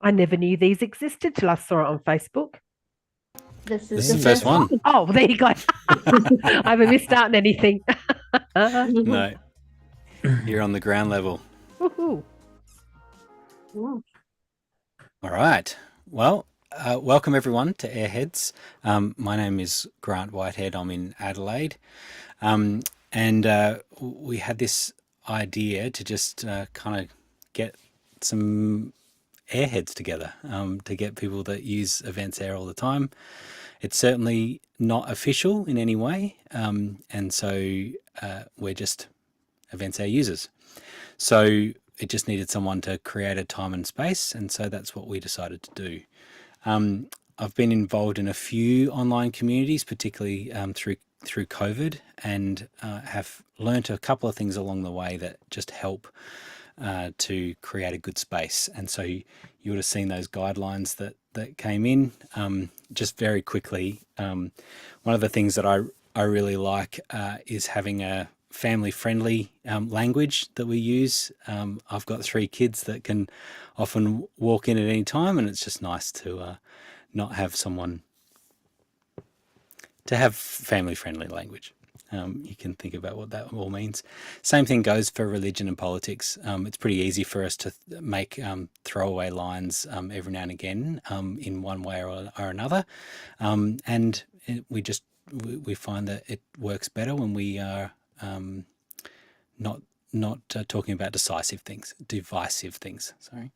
I never knew these existed till I saw it on Facebook. This This is is the first one. Oh, there you go. I haven't missed out on anything. No, you're on the ground level. Woohoo. Yeah. All right. Well, welcome everyone to AirHeads. My name is Grant Whitehead. I'm in Adelaide. And we had this idea to just kind of get some airheads together to get people that use Events Air all the time. It's certainly not official in any way, and so we're just Events Air users. So it just needed someone to create a time and space, and so that's what we decided to do. I've been involved in a few online communities, particularly through COVID, and have learnt a couple of things along the way that just help to create a good space. And so you would have seen those guidelines that came in. Just very quickly, one of the things that I really like is having a family-friendly language that we use. I've got 3 kids that can often walk in at any time, and it's just nice to not have someone to have family-friendly language. You can think about what that all means. Same thing goes for religion and politics. It's pretty easy for us to make throwaway lines every now and again in one way or another, and we find that it works better when we are not talking about divisive things. Sorry.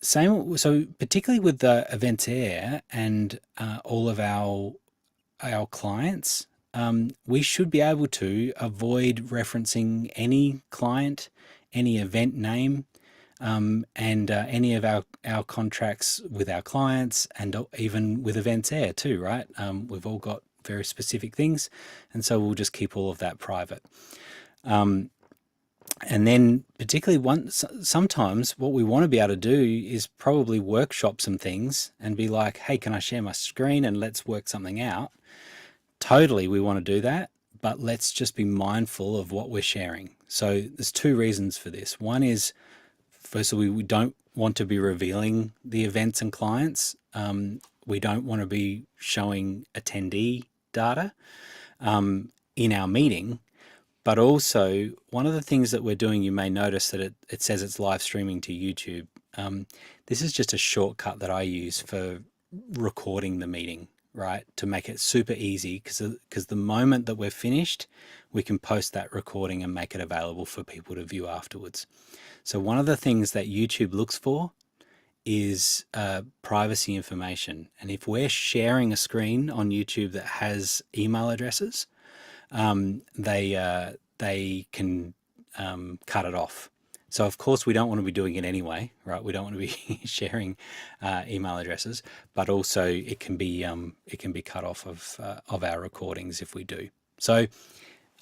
So particularly with the Events Air and all of our clients, we should be able to avoid referencing any client, any event name, and any of our contracts with our clients, and even with Events Air too, right? We've all got very specific things, and so we'll just keep all of that private. And then particularly sometimes what we want to be able to do is probably workshop some things and be like, hey, can I share my screen and let's work something out? Totally, we want to do that, but let's just be mindful of what we're sharing. So there's 2 reasons for this. One is, firstly, we don't want to be revealing the events and clients. We don't want to be showing attendee data in our meeting. But also, one of the things that we're doing, you may notice that it says it's live streaming to YouTube. This is just a shortcut that I use for recording the meeting, right? To make it super easy, because the moment that we're finished, we can post that recording and make it available for people to view afterwards. So one of the things that YouTube looks for is privacy information. And if we're sharing a screen on YouTube that has email addresses, they can cut it off. So of course we don't want to be doing it anyway, right? We don't want to be sharing email addresses, but also it can be cut off of our recordings if we do. So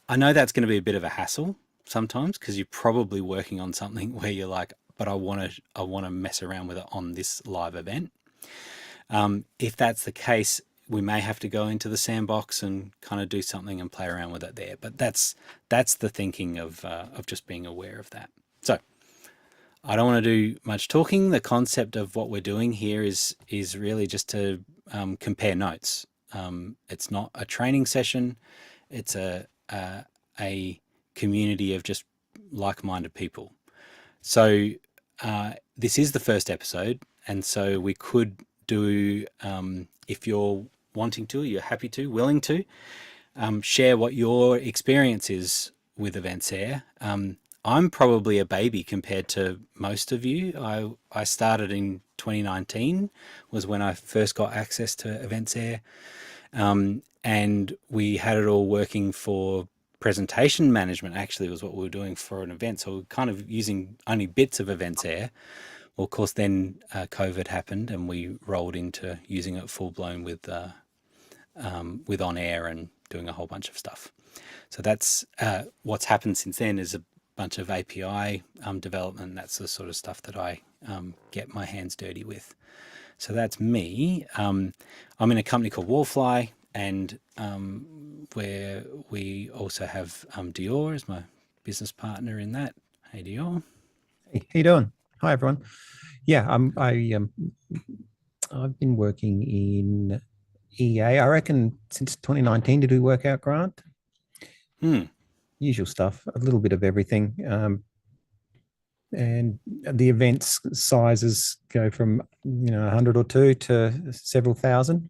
I know that's going to be a bit of a hassle sometimes, because you're probably working on something where you're like, but I want to mess around with it on this live event. If that's the case, we may have to go into the sandbox and kind of do something and play around with it there. But that's the thinking of just being aware of that. So I don't want to do much talking. The concept of what we're doing here is really just to compare notes. It's not a training session. It's a community of just like-minded people. So this is the first episode, and so we could do, if you're wanting to, you're happy to, willing to, share what your experience is with Events Air. I'm probably a baby compared to most of you. I started in 2019 was when I first got access to Events Air, and we had it all working for presentation management. Actually was what we were doing for an event, so we're kind of using only bits of Events Air. Well, of course, then COVID happened, and we rolled into using it full blown with on air and doing a whole bunch of stuff. So that's what's happened since then is a bunch of API development. That's the sort of stuff that I get my hands dirty with. So that's me. I'm in a company called Wallfly, and where we also have Dior as my business partner in that. Hey, Dior. Hey, how you doing? Hi everyone. Yeah, I've been working in EA, I reckon, since 2019 to do workout grant. Hmm. Usual stuff, a little bit of everything. And the events sizes go from 100 or two to several thousand.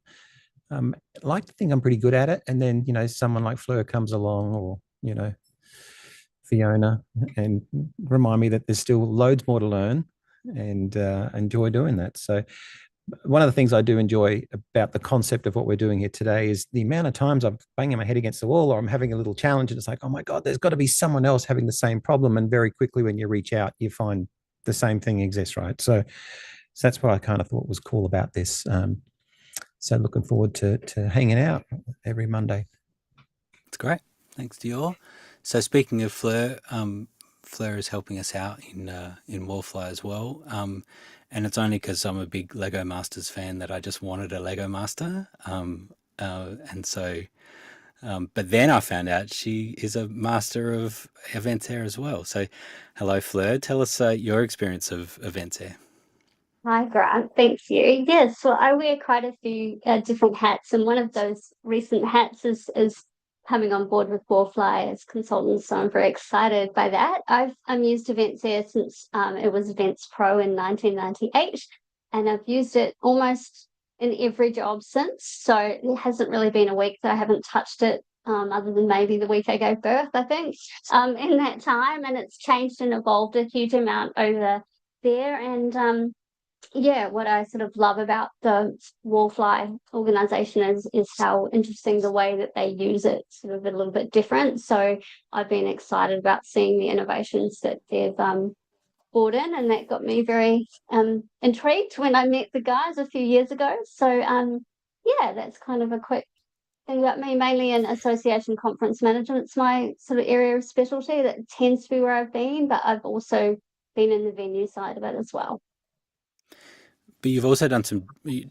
I like to think I'm pretty good at it, and then someone like Fleur comes along, or Fiona, and remind me that there's still loads more to learn, and enjoy doing that. So one of the things I do enjoy about the concept of what we're doing here today is the amount of times I'm banging my head against the wall, or I'm having a little challenge, and it's like, oh my God, there's got to be someone else having the same problem. And very quickly, when you reach out, you find the same thing exists, right? So that's what I kind of thought was cool about this. So looking forward to hanging out every Monday. It's great. Thanks, Dior. So speaking of Fleur, Fleur is helping us out in Wallfly as well. And it's only because I'm a big Lego Masters fan that I just wanted a Lego Master. And so, but then I found out she is a master of Events Air as well. So, hello, Fleur. Tell us your experience of Events Air. Hi, Grant. Thank you. Yes, well, I wear quite a few different hats, and one of those recent hats is coming on board with Warfly as consultant. So I'm very excited by that. I've used Events Air since it was Events Pro in 1998, and I've used it almost in every job since. So it hasn't really been a week that I haven't touched it. Other than maybe the week I gave birth, I think, in that time, and it's changed and evolved a huge amount over there. And yeah, what I sort of love about the Wallfly organization is how interesting the way that they use it, sort of a little bit different. So I've been excited about seeing the innovations that they've brought in, and that got me very intrigued when I met the guys a few years ago. So yeah, that's kind of a quick thing about me, mainly in association conference management. It's my sort of area of specialty. That tends to be where I've been, but I've also been in the venue side of it as well. But you've also done some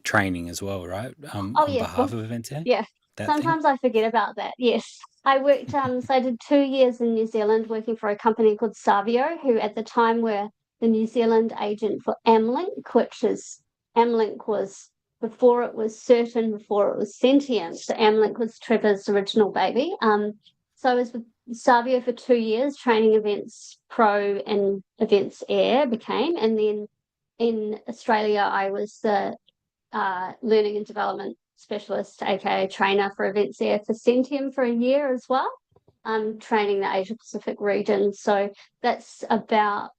training as well, right? Oh On yes, behalf of Events Air, yeah. that thing. Sometimes I forget about that. Yes. I worked, so I did 2 years in New Zealand working for a company called Savio, who at the time were the New Zealand agent for Amlink, which is, Amlink was, before it was certain, before it was sentient. So Amlink was Trevor's original baby. So I was with Savio for 2 years, training Events Pro and Events Air became. And then in Australia, I was the learning and development specialist, aka trainer for Events Air for Centium for a year as well. Training the Asia Pacific region. So that's about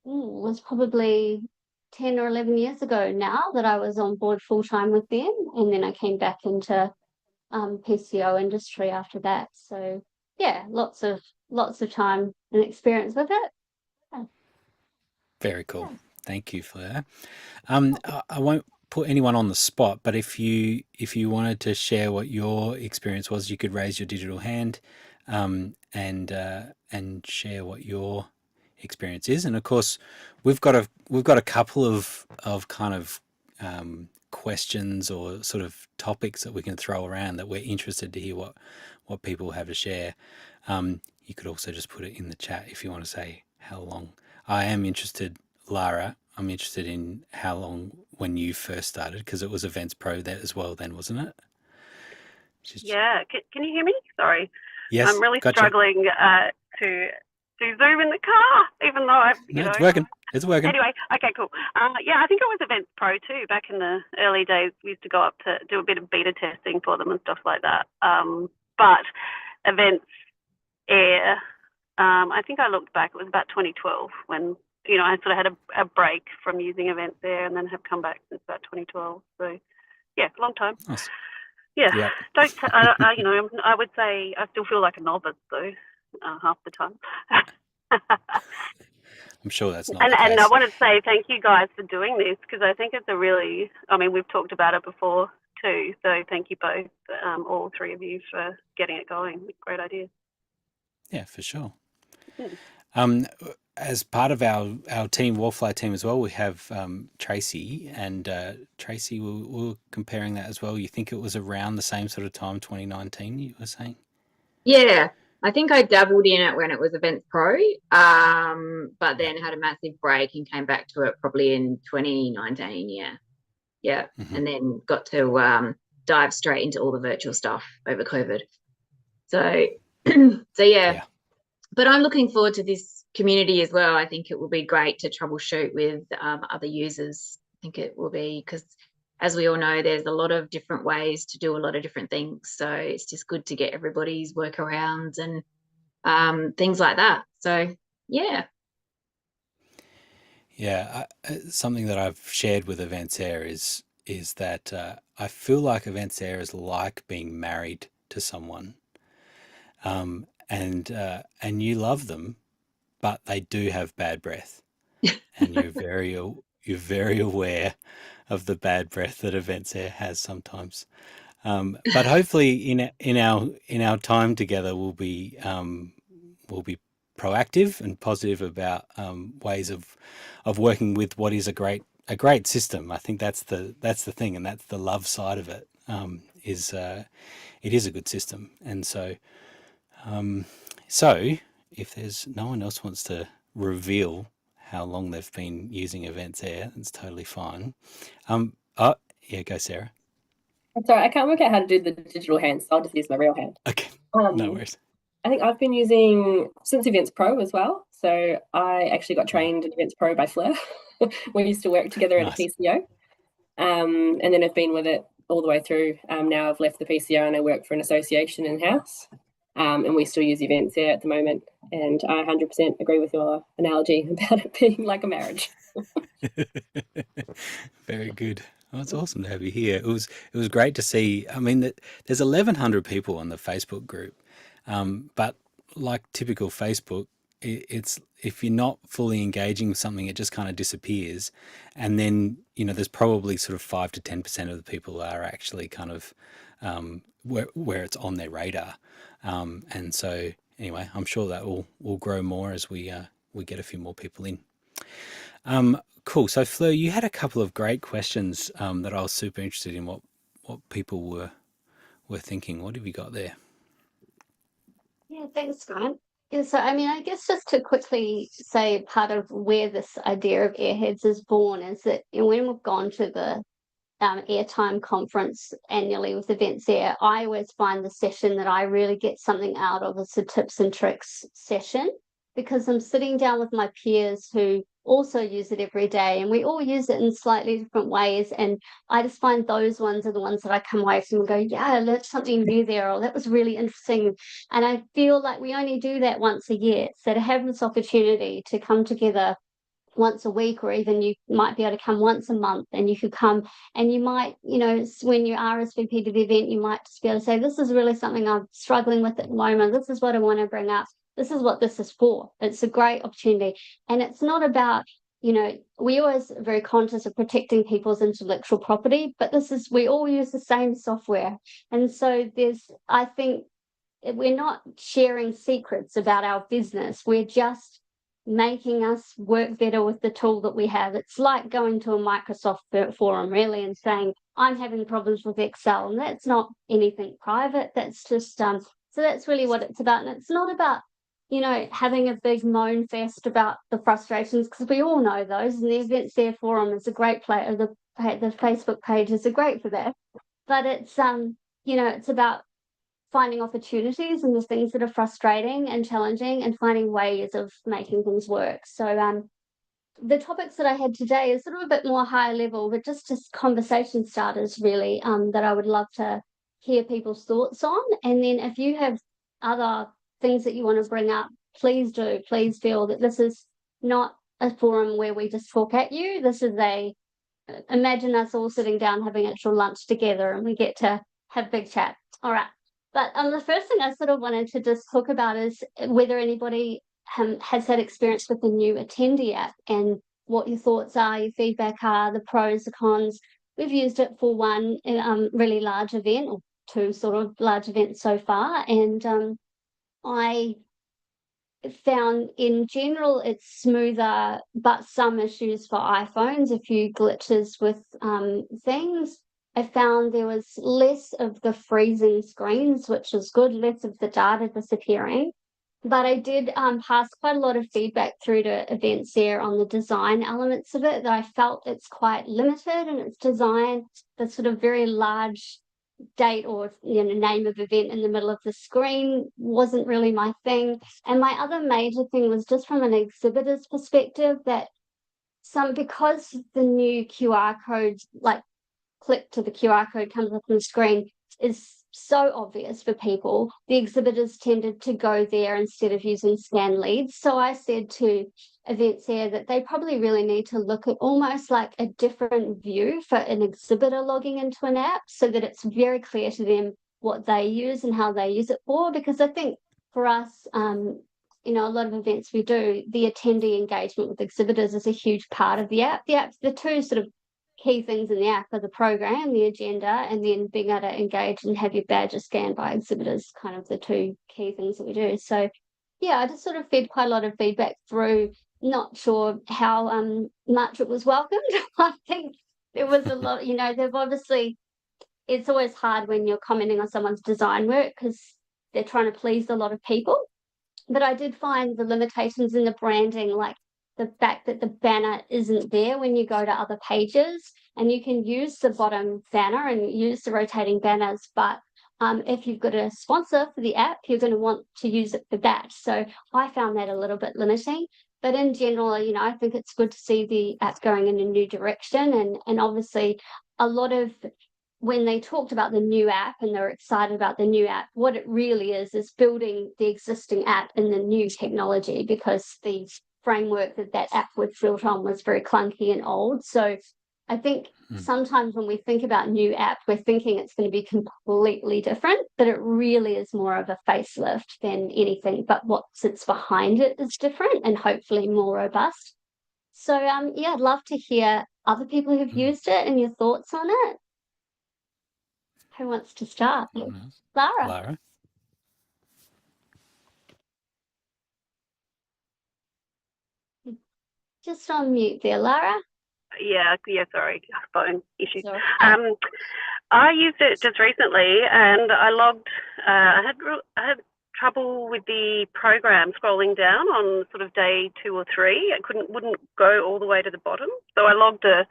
was probably 10 or 11 years ago now that I was on board full time with them, and then I came back into PCO industry after that. So yeah, lots of time and experience with it. Very cool. Yeah. Thank you, Fleur. I won't put anyone on the spot, but if you wanted to share what your experience was, you could raise your digital hand, and share what your experience is. And of course, we've got a couple of kind of questions or sort of topics that we can throw around that we're interested to hear what people have to share. You could also just put it in the chat if you want to say how long. I am interested, Lara. I'm interested in how long when you first started, because it was Events Pro there as well then, wasn't it? Yeah, can you hear me? Sorry. Yes, I'm really gotcha. struggling to Zoom in the car, even though I've, No, it's working. It's working. Anyway, okay, cool. Yeah, I think it was Events Pro too. Back in the early days, we used to go up to do a bit of beta testing for them and stuff like that. But Events Air, I think I looked back, it was about 2012 when, I sort of had a break from using Events Air and then have come back since about 2012. So, yeah, long time. Nice. Yeah, Yep. I would say I still feel like a novice though, half the time. I'm sure that's not and the case. And I wanted to say thank you guys for doing this, because I think it's we've talked about it before too. So thank you both, all three of you, for getting it going. Great idea. Yeah, for sure. Yeah. As part of our team, Wallfly team as well, we have Tracy, and Tracy, we were comparing that as well. You think it was around the same sort of time, 2019, you were saying? Yeah, I think I dabbled in it when it was Events Pro, but then had a massive break and came back to it probably in 2019. Yeah. And then got to dive straight into all the virtual stuff over COVID. So, yeah. But I'm looking forward to this community as well. I think it will be great to troubleshoot with other users. I think it will be, because as we all know, there's a lot of different ways to do a lot of different things. So it's just good to get everybody's workarounds and things like that. So, yeah. Yeah, something that I've shared with Events Air is that I feel like Events Air is like being married to someone, and you love them, but they do have bad breath, and you're very aware of the bad breath that Events Air has sometimes. But hopefully, in our time together, we'll be proactive and positive about ways of working with what is a great system. I think that's the thing, and that's the love side of it. It is a good system, and so if there's no one else wants to reveal how long they've been using Events Air, it's totally fine. Oh yeah, go Sarah. I'm sorry, I can't work out how to do the digital hand, so I'll just use my real hand. Okay, no worries. I think I've been using since Events Pro as well. So I actually got trained in Events Pro by Fleur. We used to work together at a PCO. And then I've been with it all the way through. Now I've left the PCO and I work for an association in-house. And we still use Events Air at the moment. And I 100% agree with your analogy about it being like a marriage. Very good. Oh, it's awesome to have you here. It was great to see. I mean, there's 1,100 people on the Facebook group, but like typical Facebook, it's if you're not fully engaging with something, it just kind of disappears. And then there's probably sort of 5 to 10% of the people are actually kind of where it's on their radar. And so anyway, I'm sure that will grow more as we get a few more people in. Cool. So Fleur, you had a couple of great questions that I was super interested in what people were thinking. What have you got there? Yeah, thanks, Grant. Yeah, so I mean, I guess just to quickly say, part of where this idea of Airheads is born is that when we've gone to the Airtime conference annually with Events Air, I always find the session that I really get something out of is the tips and tricks session, because I'm sitting down with my peers who also use it every day, and we all use it in slightly different ways. And I just find those ones are the ones that I come away from and go, yeah, I learned something new there, or that was really interesting. And I feel like we only do that once a year. So to have this opportunity to come together once a week, or even you might be able to come once a month, and you could come and you might, when you RSVP to the event, you might just be able to say, this is really something I'm struggling with at the moment. This is what I want to bring up. This is what this is for. It's a great opportunity. And it's not about, we always are very conscious of protecting people's intellectual property, but we all use the same software. And so I think we're not sharing secrets about our business. We're just making us work better with the tool that we have. It's like going to a Microsoft forum really and saying, I'm having problems with Excel, and that's not anything private. That's just so that's really what it's about. And it's not about having a big moan fest about the frustrations, because we all know those, and the Events Air forum is a great place. The Facebook pages are great for that, but it's it's about finding opportunities in the things that are frustrating and challenging, and finding ways of making things work. So the topics that I had today is sort of a bit more high level, but just conversation starters really, that I would love to hear people's thoughts on. And then if you have other things that you want to bring up, please do. Please feel that this is not a forum where we just talk at you. This is imagine us all sitting down having actual lunch together, and we get to have big chat. All right. But the first thing I sort of wanted to just talk about is whether anybody has had experience with the new Attendee app, and what your thoughts are, your feedback are, the pros, the cons. We've used it for one really large event, or two sort of large events so far, and I found in general it's smoother, but some issues for iPhones, a few glitches with things. I found there was less of the freezing screens, which is good, less of the data disappearing. But I did pass quite a lot of feedback through to Events there on the design elements of it, that I felt it's quite limited in its design. The sort of very large date or name of event in the middle of the screen wasn't really my thing. And my other major thing was just from an exhibitor's perspective, that because the new QR code, like click to the QR code comes up on the screen, is so obvious for people, the exhibitors tended to go there instead of using scan leads. So I said to Events there that they probably really need to look at almost like a different view for an exhibitor logging into an app, so that it's very clear to them what they use and how they use it for. Because I think for us, a lot of events we do, the attendee engagement with exhibitors is a huge part of the app. The two sort of key things in the app are the program, the agenda, and then being able to engage and have your badges scanned by exhibitors, kind of the two key things that we do. So yeah, I just sort of fed quite a lot of feedback through. Not sure how much it was welcomed. I think there was a lot, they've obviously, it's always hard when you're commenting on someone's design work because they're trying to please a lot of people. But I did find the limitations in the branding, like the fact that the banner isn't there when you go to other pages, and you can use the bottom banner and use the rotating banners, but if you've got a sponsor for the app, you're going to want to use it for that. So I found that a little bit limiting. But in general, I think it's good to see the app going in a new direction. And obviously, a lot of when they talked about the new app and they were excited about the new app, what it really is building the existing app in the new technology, because the framework that app was built on was very clunky and old. So I think sometimes when we think about new app, we're thinking it's going to be completely different, but it really is more of a facelift than anything. But what sits behind it is different and hopefully more robust. So I'd love to hear other people who've used it and your thoughts on it. Who wants to start? Lara. Lara. Just on mute there, Lara. Yeah, sorry, phone issues. Sorry. I used it just recently, and I logged. I had trouble with the program scrolling down on sort of day 2 or 3. It wouldn't go all the way to the bottom. So I logged a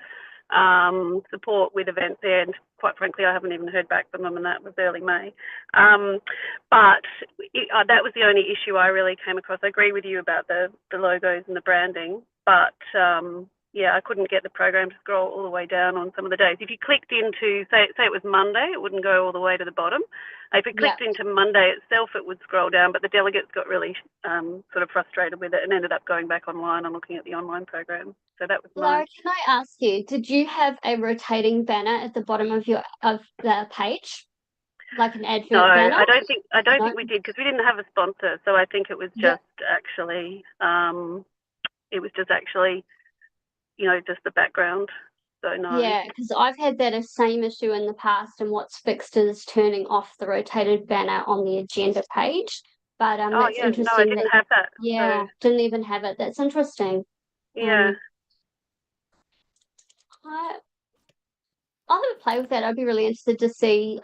support with Events there, and quite frankly, I haven't even heard back from them, and that was early May. But that was the only issue I really came across. I agree with you about the logos and the branding, but I couldn't get the program to scroll all the way down on some of the days. If you clicked into, say it was Monday, it wouldn't go all the way to the bottom. If you clicked into Monday itself, it would scroll down, but the delegates got really sort of frustrated with it and ended up going back online and looking at the online program. So that was Lara, can I ask you, did you have a rotating banner at the bottom of the page? Like an advert banner? No, I don't think we did, because we didn't have a sponsor. So I think it was just actually just the background. So no. Yeah, because I've had that same issue in the past, and what's fixed is turning off the rotated banner on the agenda page. But that's interesting. No, I didn't have that. Yeah, so. Didn't even have it. That's interesting. Yeah. I'll have a play with that. I'd be really interested to see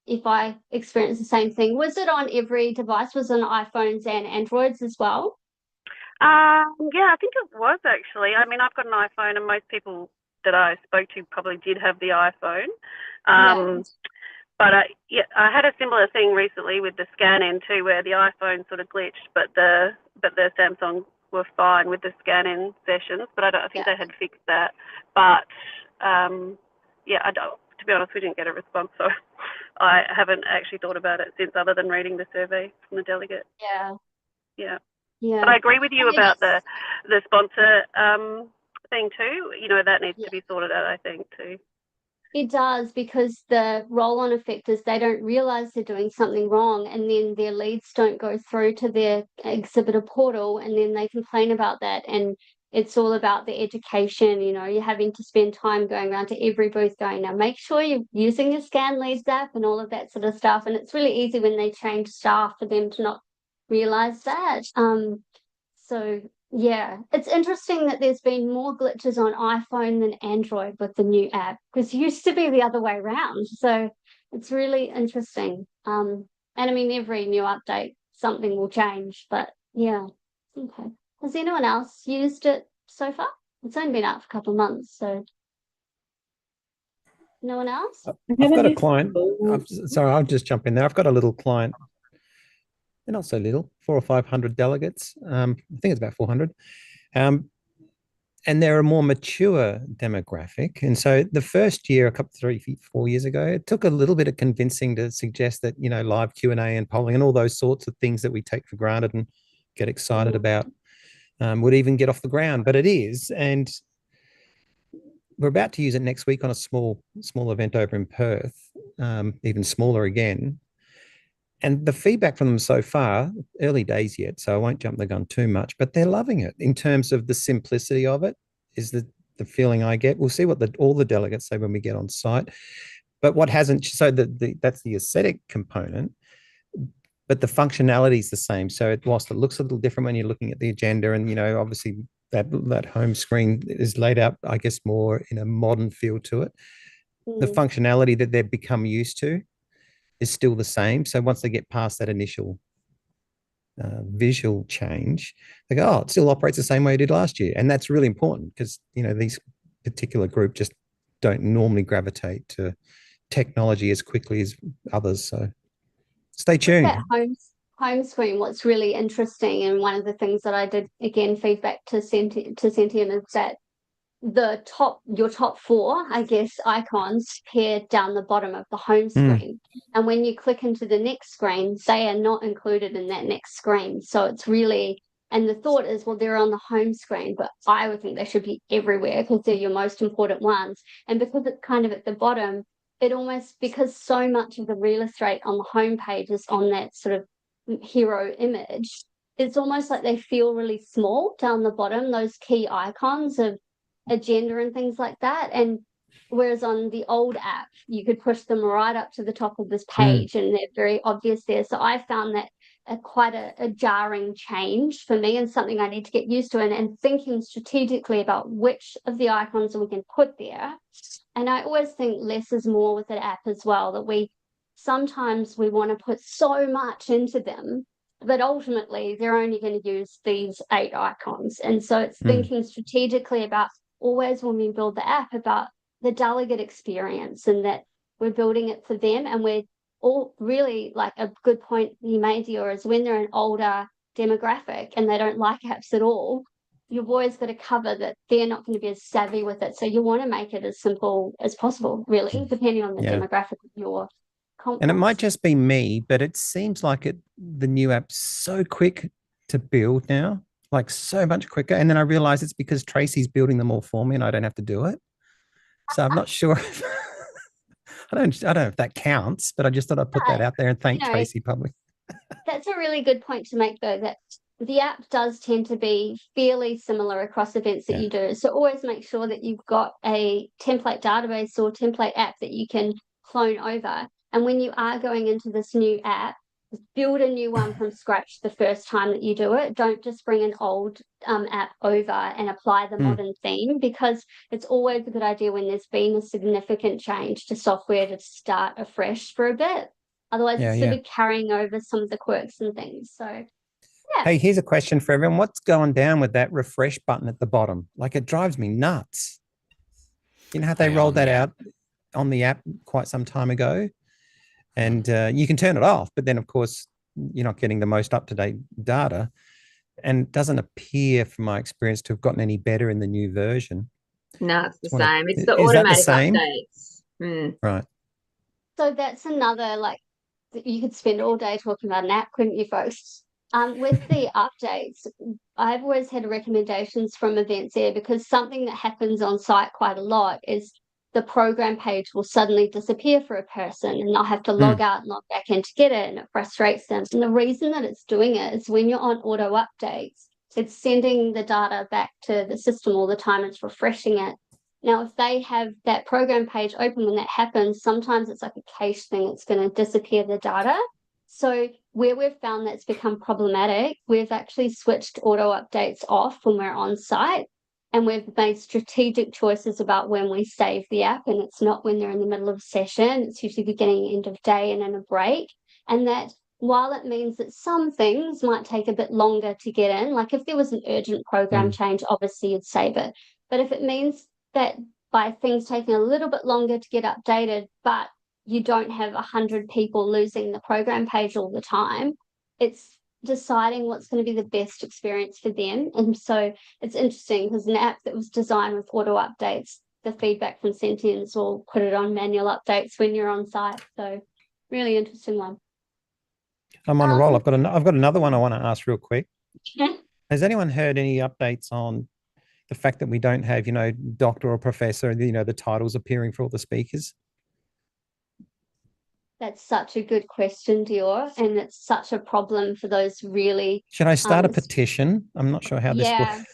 if I experience the same thing. Was it on every device? Was it on iPhones and Androids as well? I think it was actually. I mean, I've got an iPhone, and most people that I spoke to probably did have the iPhone. But I had a similar thing recently with the scan in too, where the iPhone sort of glitched, but the Samsung were fine with the scan in sessions. But I think they had fixed that. But to be honest, we didn't get a response, so I haven't actually thought about it since, other than reading the survey from the delegate. Yeah. But I agree with you about the sponsor thing too. That needs to be sorted out, I think, too. It does, because the roll-on effect is they don't realise they're doing something wrong, and then their leads don't go through to their exhibitor portal, and then they complain about that. And it's all about the education. You're having to spend time going around to every booth going, now make sure you're using your Scan Leads app and all of that sort of stuff. And it's really easy when they change staff for them to not realise that. So Yeah, it's interesting that there's been more glitches on iPhone than Android with the new app, because it used to be the other way around. So it's really interesting. And I mean, every new update, something will change. But yeah, okay. Has anyone else used it so far? It's only been out for a couple of months, so no one else? I've got a client. Sorry, I'll just jump in there. I've got a little client. They're not so little, 400 or 500 delegates. I think it's about 400. And they're a more mature demographic. And so the first year, a couple, 3, 4 years ago, it took a little bit of convincing to suggest that, live Q&A and polling and all those sorts of things that we take for granted and get excited about would even get off the ground. But it is. And we're about to use it next week on a small event over in Perth, even smaller again. And the feedback from them so far, early days yet, so I won't jump the gun too much, but they're loving it in terms of the simplicity of it, is the feeling I get. We'll see what all the delegates say when we get on site. But what hasn't, so that's the aesthetic component, but the functionality is the same. So whilst it looks a little different when you're looking at the agenda, and, obviously that home screen is laid out, I guess, more in a modern feel to it. The functionality that they've become used to is still the same. So once they get past that initial visual change, they go, oh, it still operates the same way it did last year. And that's really important because, these particular group just don't normally gravitate to technology as quickly as others. So stay tuned. That home screen, what's really interesting, and one of the things that I did, again, feedback to Sentient is that your top four, I guess, icons appear down the bottom of the home screen. And when you click into the next screen, they are not included in that next screen. So it's really, and the thought is, well, they're on the home screen, but I would think they should be everywhere because they're your most important ones. And because it's kind of at the bottom, it almost, because so much of the real estate on the home page is on that sort of hero image, it's almost like they feel really small down the bottom, those key icons of agenda and things like that. And whereas on the old app, you could push them right up to the top of this page and they're very obvious there. So I found that quite a jarring change for me, and something I need to get used to, and thinking strategically about which of the icons we can put there. And I always think less is more with the app as well, that sometimes we want to put so much into them, but ultimately they're only going to use these 8 icons. And so it's thinking strategically about, always when we build the app, about the delegate experience, and that we're building it for them. And we're all really, like, a good point you made, Dior, is when they're an older demographic and they don't like apps at all, you've always got to cover that they're not going to be as savvy with it. So you want to make it as simple as possible, really, depending on the demographic of your conference. And it might just be me, but it seems like the new app's so quick to build now, like so much quicker. And then I realize it's because Tracy's building them all for me and I don't have to do it. So I'm not sure if I don't know if that counts, but I just thought I'd put that out there and thank Tracy publicly. That's a really good point to make, though, that the app does tend to be fairly similar across events that you do. So always make sure that you've got a template database or template app that you can clone over. And when you are going into this new app, build a new one from scratch the first time that you do it. Don't just bring an old app over and apply the modern theme, because it's always a good idea when there's been a significant change to software to start afresh for a bit. Otherwise, it's sort of carrying over some of the quirks and things. So, yeah. Hey, here's a question for everyone. What's going down with that refresh button at the bottom? Like, it drives me nuts. You know how they rolled that out on the app quite some time ago? And you can turn it off, but then, of course, you're not getting the most up-to-date data, and it doesn't appear, from my experience, to have gotten any better in the new version. No, it's the same. It's the automatic updates. Right. So that's another, like, you could spend all day talking about an app, couldn't you, folks? With the updates, I've always had recommendations from events there, because something that happens on site quite a lot is the program page will suddenly disappear for a person and they'll have to log out and log back in to get it, and it frustrates them. And the reason that it's doing it is when you're on auto updates, it's sending the data back to the system all the time. It's refreshing it. Now, if they have that program page open when that happens, sometimes it's like a cache thing. It's going to disappear the data. So where we've found that's become problematic, we've actually switched auto updates off when we're on site, and we've made strategic choices about when we save the app, and it's not when they're in the middle of a session. It's usually beginning, end of day, and in a break. And that, while it means that some things might take a bit longer to get in, like if there was an urgent program change, obviously you'd save it. But if it means that by things taking a little bit longer to get updated, but you don't have 100 people losing the program page all the time, it's deciding what's going to be the best experience for them. And so it's interesting because an app that was designed with auto updates, the feedback from Sentience will put it on manual updates when you're on site. So really interesting one. I'm on a roll. I've got another one I want to ask real quick. Yeah. Has anyone heard any updates on the fact that we don't have, doctor or professor, the titles appearing for all the speakers? That's such a good question, Dior, and it's such a problem for those really. Should I start a petition? I'm not sure how this works.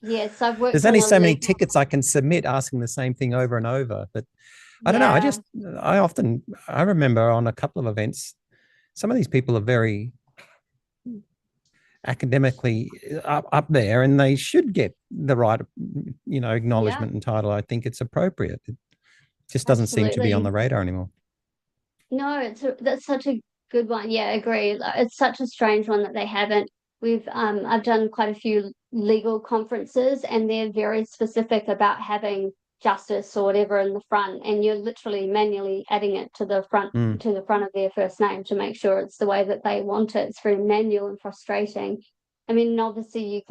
Yes, I've worked. There's only so many tickets I can submit asking the same thing over and over, but I don't know. I remember on a couple of events, some of these people are very academically up there, and they should get the right, acknowledgement and title. I think it's appropriate. It just doesn't seem to be on the radar anymore. No, that's such a good one. Yeah, I agree. It's such a strange one that they haven't. I've done quite a few legal conferences, and they're very specific about having justice or whatever in the front, and you're literally manually adding it to the front of their first name to make sure it's the way that they want it. It's very manual and frustrating. I mean, obviously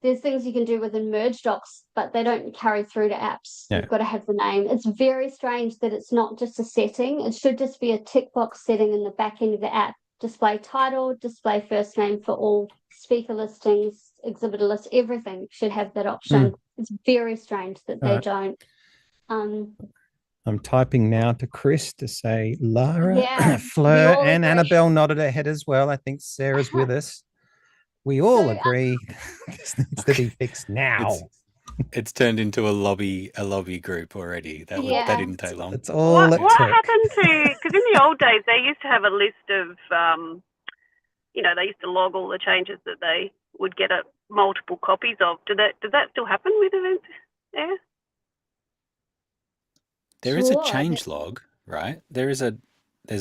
there's things you can do within merge docs, but they don't carry through to apps. You've got to have the name. It's very strange that it's not just a setting. It should just be a tick box setting in the back end of the app. Display title, display first name for all speaker listings, exhibitor lists, everything should have that option. It's very strange that they don't. I'm typing now to Chris to say Lara, Fleur, and Annabelle nodded her head as well. I think Sarah's with us. We all agree this needs to be fixed now. It's turned into a lobby group already. That didn't take long. That's all what happened to, because in the old days they used to have a list of they used to log all the changes that they would get multiple copies of. Does that still happen with events there? There is a change log, right? There's a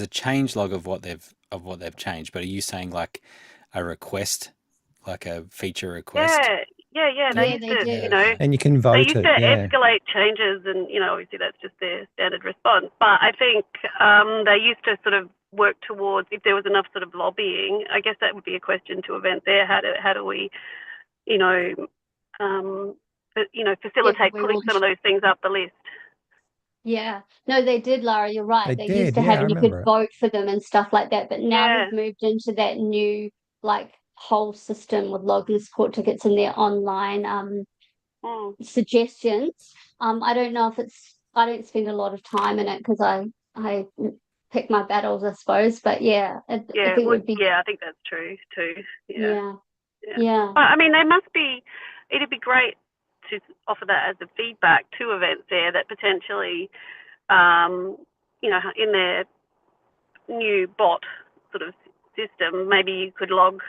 change log of what they've changed, but are you saying like a request, like a feature request? Yeah. They used to, and you can vote. They used to escalate changes, and obviously that's just their standard response. But I think they used to sort of work towards, if there was enough sort of lobbying. I guess that would be a question to event there. How do we, facilitate putting some of those things up the list? Yeah, no, they did, Lara. You're right. They used to have, and you could vote for them and stuff like that. But now we've moved into that new whole system with login support tickets and their online suggestions. I don't know if I don't spend a lot of time in it because I pick my battles, I suppose. But I think it would be. Yeah, I think that's true too. Yeah. I mean, it'd be great to offer that as a feedback to events there, that potentially, in their new bot sort of system, maybe you could log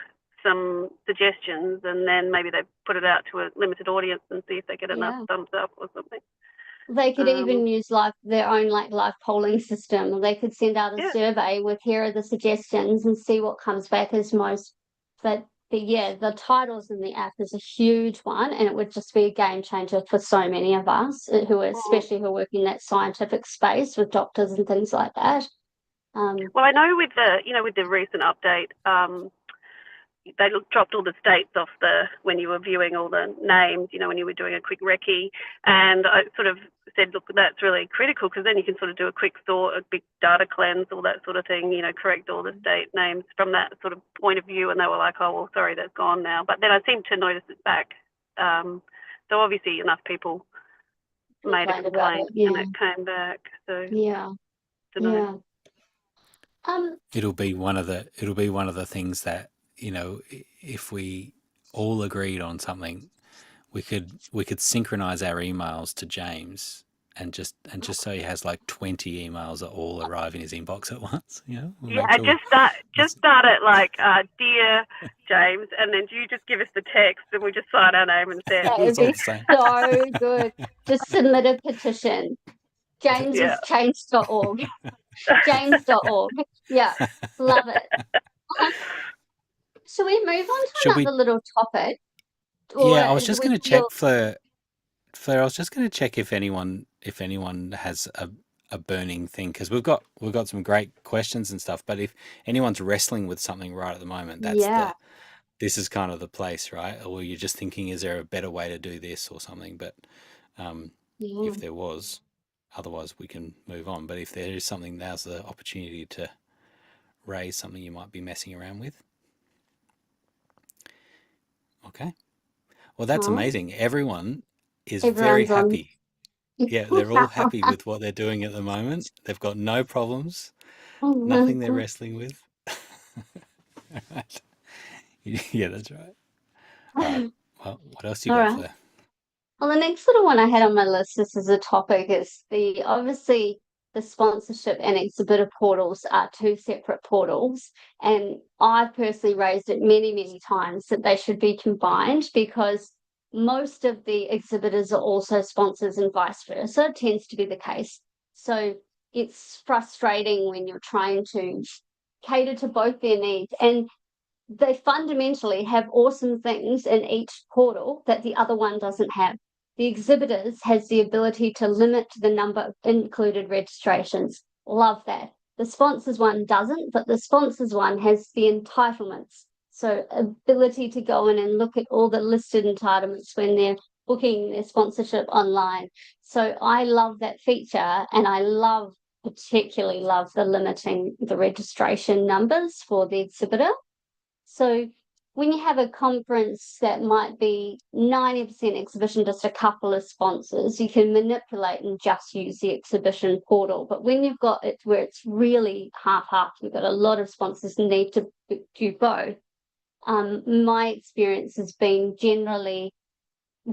some suggestions and then maybe they put it out to a limited audience and see if they get enough thumbs up or something. They could even use their own live polling system. They could send out a survey with here are the suggestions and see what comes back as most. But the titles in the app is a huge one, and it would just be a game changer for so many of us especially who work in that scientific space with doctors and things like that. Well, I know with the recent update, they dropped all the states off when you were viewing all the names, when you were doing a quick recce, and I sort of said, look, that's really critical because then you can sort of do a quick sort, a big data cleanse, all that sort of thing, correct all the state names from that sort of point of view, and they were like, oh, well, sorry, that's gone now. But then I seemed to notice it back. So obviously enough people made a complaint and it came back. So it'll be one of the things that, if we all agreed on something, we could synchronize our emails to James and just so he has like 20 emails that all arrive in his inbox at once. We'll Yeah, make sure just start it like dear James, and then you just give us the text, and we just sign our name and send. That it's would all be the same. so good. Just submit a petition. Yeah. James'sChange.org. James.org. Yeah, love it. Shall we move on to Should we? another little topic? Yeah, I Or was just we going to feel check for Fleur. I was just going to check if anyone has a burning thing, because we've got some great questions and stuff. But if anyone's wrestling with something right at the moment, this is kind of the place, right? Or you're just thinking, is there a better way to do this or something? But if there was, otherwise we can move on. But if there is something, now's the opportunity to raise something you might be messing around with. Okay. Well, that's amazing. Everyone is very everyone's on. happy. Yeah, they're all happy with what they're doing at the moment. They've got no problems, nothing they're wrestling with. Right. Yeah, that's right. All right. Well, what else you All got, right. Fleur? Well, the next little one I had on my list, this is a topic, is obviously the sponsorship and exhibitor portals are two separate portals. And I've personally raised it many, many times that they should be combined, because most of the exhibitors are also sponsors and vice versa. It tends to be the case. So it's frustrating when you're trying to cater to both their needs. And they fundamentally have awesome things in each portal that the other one doesn't have. The exhibitors has the ability to limit the number of included registrations. Love that. The sponsors one doesn't, but the sponsors one has the entitlements. So ability to go in and look at all the listed entitlements when they're booking their sponsorship online. So I love that feature, and I particularly love the limiting the registration numbers for the exhibitor. So when you have a conference that might be 90% exhibition, just a couple of sponsors, you can manipulate and just use the exhibition portal. But when you've got it where it's really half-half, you've got a lot of sponsors need to do both. My experience has been generally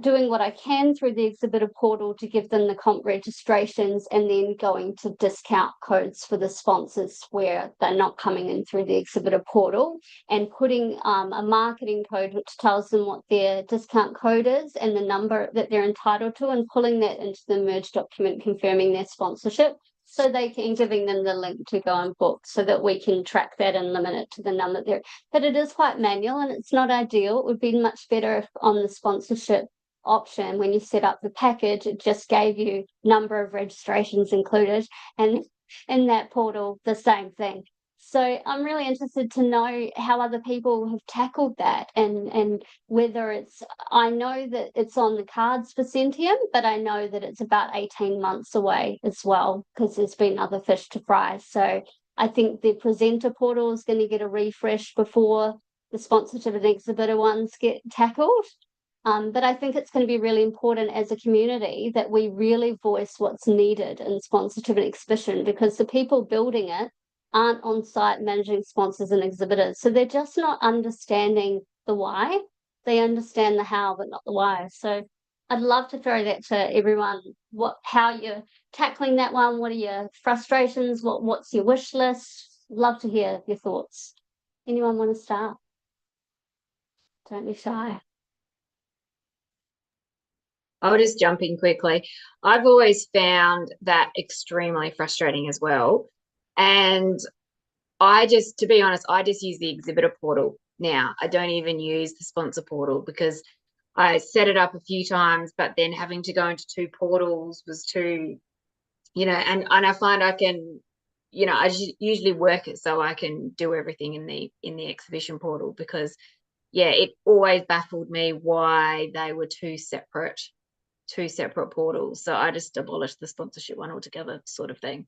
doing what I can through the exhibitor portal to give them the comp registrations, and then going to discount codes for the sponsors where they're not coming in through the exhibitor portal, and putting a marketing code which tells them what their discount code is and the number that they're entitled to, and pulling that into the merge document confirming their sponsorship, so they can giving them the link to go and book, so that we can track that and limit it to the number there. But it is quite manual and it's not ideal. It would be much better if on the sponsorship option, when you set up the package, it just gave you number of registrations included, and in that portal the same thing. So I'm really interested to know how other people have tackled that, and whether I know that it's on the cards for Centium, but I know that it's about 18 months away as well, because there's been other fish to fry. So I think the presenter portal is going to get a refresh before the sponsorship and exhibitor ones get tackled. But I think it's going to be really important as a community that we really voice what's needed in sponsorship and exhibition, because the people building it aren't on site managing sponsors and exhibitors. So they're just not understanding the why. They understand the how, but not the why. So I'd love to throw that to everyone, how you're tackling that one. What are your frustrations? What's your wish list? Love to hear your thoughts. Anyone want to start? Don't be shy. I'll just jump in quickly. I've always found that extremely frustrating as well. And to be honest, I just use the exhibitor portal now. I don't even use the sponsor portal, because I set it up a few times, but then having to go into two portals was too, and I find I can, I usually work it so I can do everything in the exhibition portal, because it always baffled me why they were two separate portals. So I just abolished the sponsorship one altogether, sort of thing.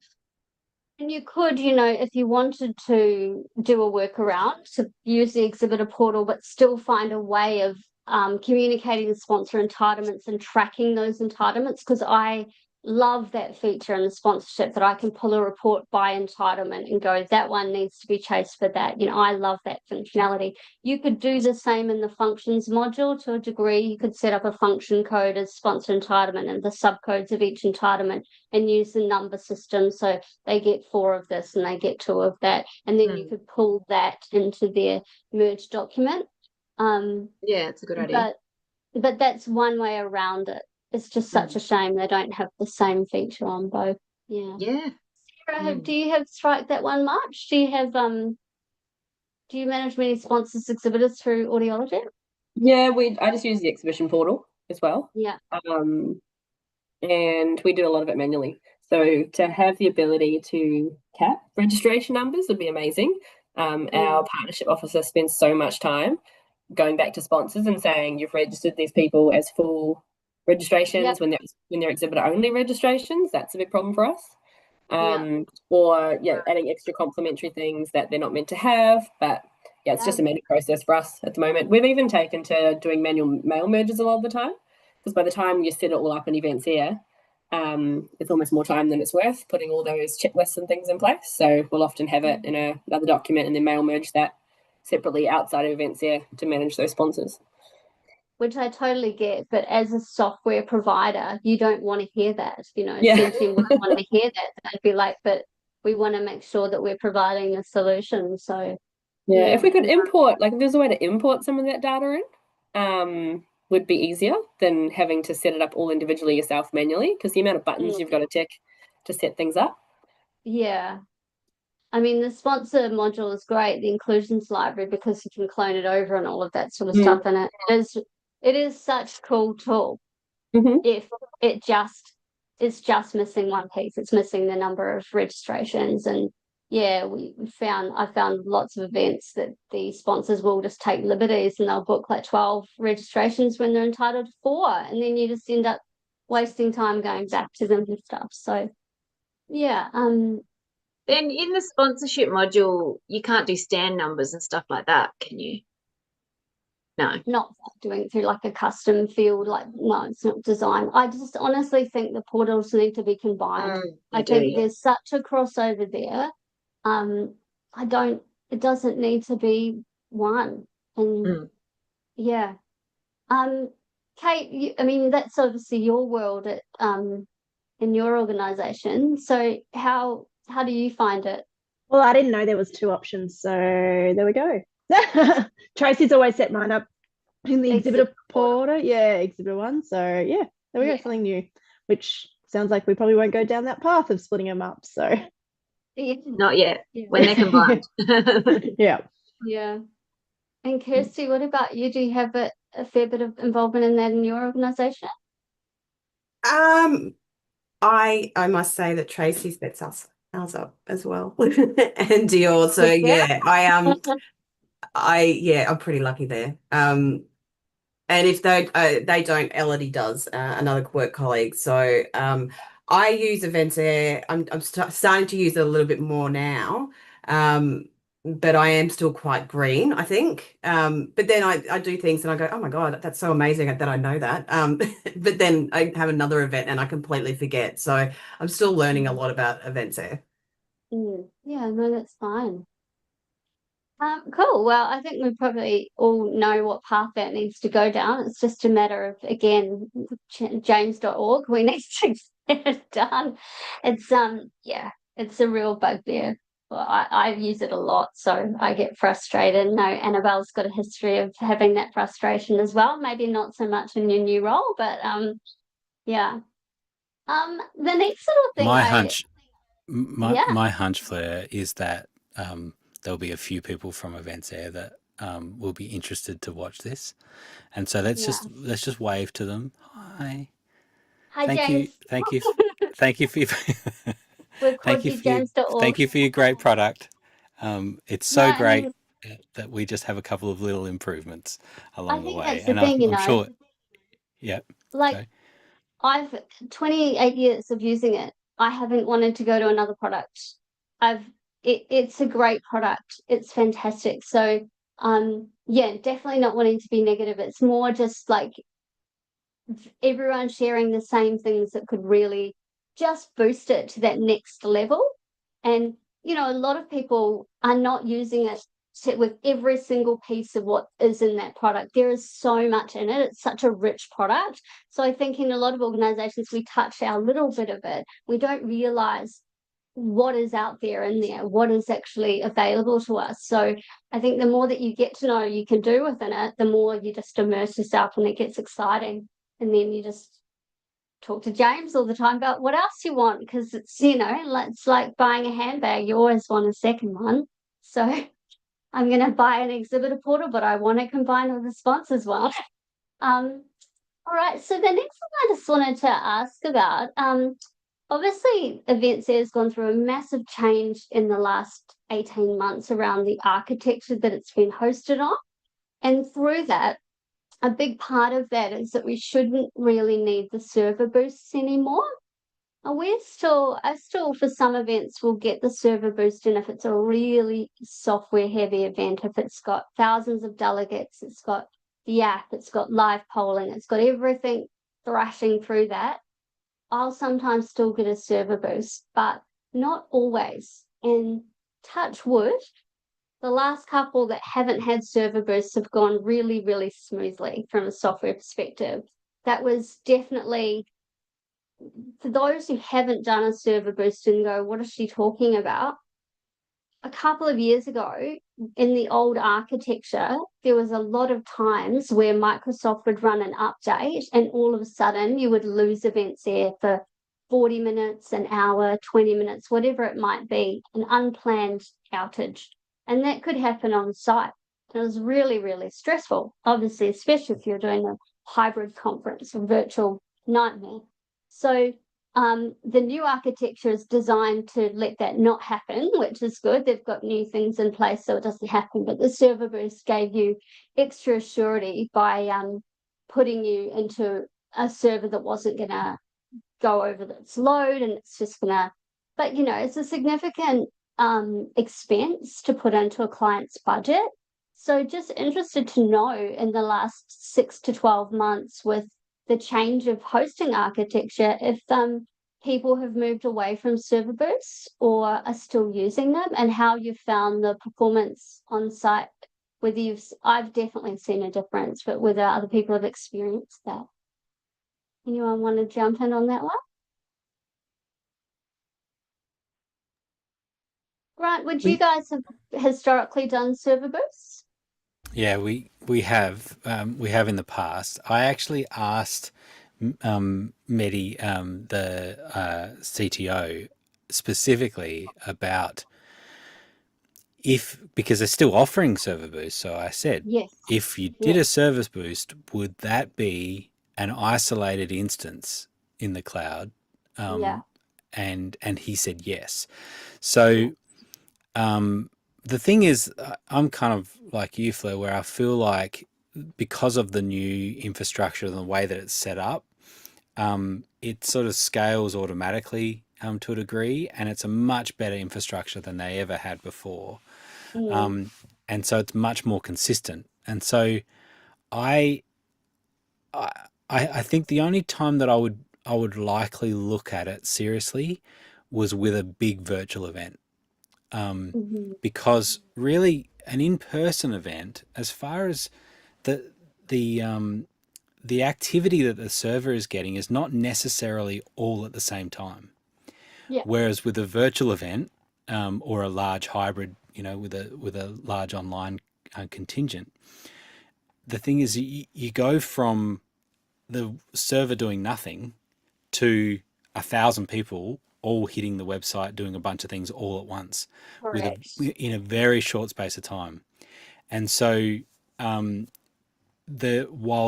And you could, if you wanted to do a workaround, to use the exhibitor portal, but still find a way of communicating the sponsor entitlements and tracking those entitlements, because I love that feature in the sponsorship that I can pull a report by entitlement and go, that one needs to be chased for that. I love that functionality. You could do the same in the functions module to a degree. You could set up a function code as sponsor entitlement and the subcodes of each entitlement and use the number system. So they get 4 of this and they get 2 of that. And then you could pull that into their merge document. Yeah, it's a good idea. But that's one way around it. It's just such a shame they don't have the same feature on both. Yeah. Sarah, do you have Strike that one much? Do you have do you manage many sponsors exhibitors through Audiology? Yeah, I just use the exhibition portal as well. Yeah. And we do a lot of it manually. So to have the ability to cap registration numbers would be amazing. Our partnership officer spends so much time going back to sponsors and saying, you've registered these people as full registrations when they're exhibitor only registrations. That's a big problem for us. Or adding extra complimentary things that they're not meant to have. But it's just a manual process for us at the moment. We've even taken to doing manual mail merges a lot of the time, because by the time you set it all up in Events Air, it's almost more time than it's worth putting all those checklists and things in place. So we'll often have it in another document and then mail merge that separately outside of Events Air to manage those sponsors. Which I totally get, but as a software provider, you don't want to hear that. Centene wouldn't want to hear that. They'd be like, but we want to make sure that we're providing a solution. So if we could import, if there's a way to import some of that data in, would be easier than having to set it up all individually yourself manually, because the amount of buttons you've got to tick to set things up. Yeah. I mean, the sponsor module is great, the inclusions library, because you can clone it over and all of that sort of stuff. And it is such a cool tool. If it's just missing one piece, it's missing the number of registrations. And I found lots of events that the sponsors will just take liberties and they'll book like 12 registrations when they're entitled to 4, and then you just end up wasting time going back to them and stuff. So then in the sponsorship module, you can't do stand numbers and stuff like that, can you? No. Not doing it through like a custom field, no, it's not design. I just honestly think the portals need to be combined. I think there's such a crossover there. It doesn't need to be one. And Kate, I mean, that's obviously your world in your organization. So how do you find it? Well, I didn't know there was 2 options, so there we go. Tracy's always set mine up in the exhibitor portal. Exhibitor 1. So there we go, something new, which sounds like we probably won't go down that path of splitting them up. So not yet. When they're combined. Yeah. And Kirsty, what about you? Do you have a fair bit of involvement in that in your organization? I must say that Tracy sets ours up as well. And yours. So I'm pretty lucky there. And if they don't, Elodie does, another work colleague. So I use Events Air. I'm starting to use it a little bit more now. But I am still quite green, I think. But then I do things and I go, oh my God, that's so amazing that I know that. But then I have another event and I completely forget. So I'm still learning a lot about Events Air. Yeah, no, that's fine. Cool. Well, I think we probably all know what path that needs to go down. It's just a matter of, again, james.org. We need to get it done. It's it's a real bugbear. Well, I use it a lot, so I get frustrated. No, Annabelle's got a history of having that frustration as well. Maybe not so much in your new role, but the next sort of thing. My hunch, Fleur, is that there'll be a few people from Events Air that will be interested to watch this, and so let's just wave to them. Hi. Hi, thank James. you thank you for your thank you for your great product. It's so great that we just have a couple of little improvements along the way, and I'm sure. I've 28 years of using it. I haven't wanted to go to another product. It's a great product. It's fantastic. So definitely not wanting to be negative. It's more just like everyone sharing the same things that could really just boost it to that next level. And, you know, a lot of people are not using it with every single piece of what is in that product. There is so much in it. It's such a rich product. So I think in a lot of organizations, we touch our little bit of it. We don't realize what is out there in there, what is actually available to us. So I think the more that you get to know you can do within it, the more you just immerse yourself and it gets exciting. And then you just talk to James all the time about what else you want, because it's, you know, it's like buying a handbag. You always want a second one. So I'm going to buy an exhibitor portal, but I want it combined with a sponsors one. All right. So the next one I just wanted to ask about, obviously, Events Air has gone through a massive change in the last 18 months around the architecture that it's been hosted on. And through that, a big part of that is that we shouldn't really need the server boosts anymore. I still, for some events, will get the server boost in if it's a really software heavy event, if it's got thousands of delegates, it's got the app, it's got live polling, it's got everything thrashing through that. I'll sometimes still get a server boost, but not always. And touch wood, the last couple that haven't had server boosts have gone really, really smoothly from a software perspective. That was definitely, for those who haven't done a server boost and go, what is she talking about? A couple of years ago, in the old architecture, there was a lot of times where Microsoft would run an update and all of a sudden you would lose Events Air for 40 minutes, an hour, 20 minutes, whatever it might be, an unplanned outage. And that could happen on site. It was really, really stressful, obviously, especially if you're doing a hybrid conference or virtual nightmare. So the new architecture is designed to let that not happen, which is good. They've got new things in place so it doesn't happen. But the server boost gave you extra surety by putting you into a server that wasn't going to go over its load, and it's just going to, but you know, it's a significant expense to put into a client's budget. So just interested to know in the last 6 to 12 months with the change of hosting architecture, if people have moved away from server boosts or are still using them, and how you found the performance on site, whether I've definitely seen a difference, but whether other people have experienced that. Anyone want to jump in on that one? Grant, would you guys have historically done server boosts? Yeah, we have in the past. I actually asked Medi, the CTO, specifically about because they're still offering server boost. So I said, yes, if you did a service boost, would that be an isolated instance in the cloud? And he said yes. So the thing is, I'm kind of like you, Fleur, where I feel like because of the new infrastructure and the way that it's set up, it sort of scales automatically to a degree, and it's a much better infrastructure than they ever had before. And so it's much more consistent. And so I think the only time that I would likely look at it seriously was with a big virtual event. Because really an in-person event, as far as the activity that the server is getting is not necessarily all at the same time. Whereas with a virtual event or a large hybrid, you know, with a large online contingent, the thing is you go from the server doing nothing to 1,000 people all hitting the website, doing a bunch of things all at once in a very short space of time. And so while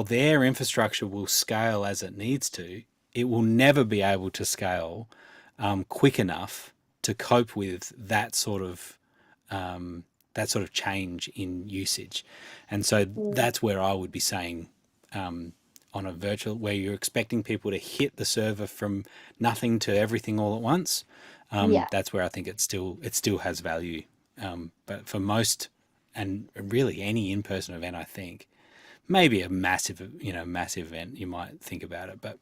their infrastructure will scale as it needs to, it will never be able to scale quick enough to cope with that sort of change in usage. And so that's where I would be saying on a virtual, where you're expecting people to hit the server from nothing to everything all at once, that's where I think it still has value. But for most, and really any in-person event, I think maybe a massive event, you might think about it, but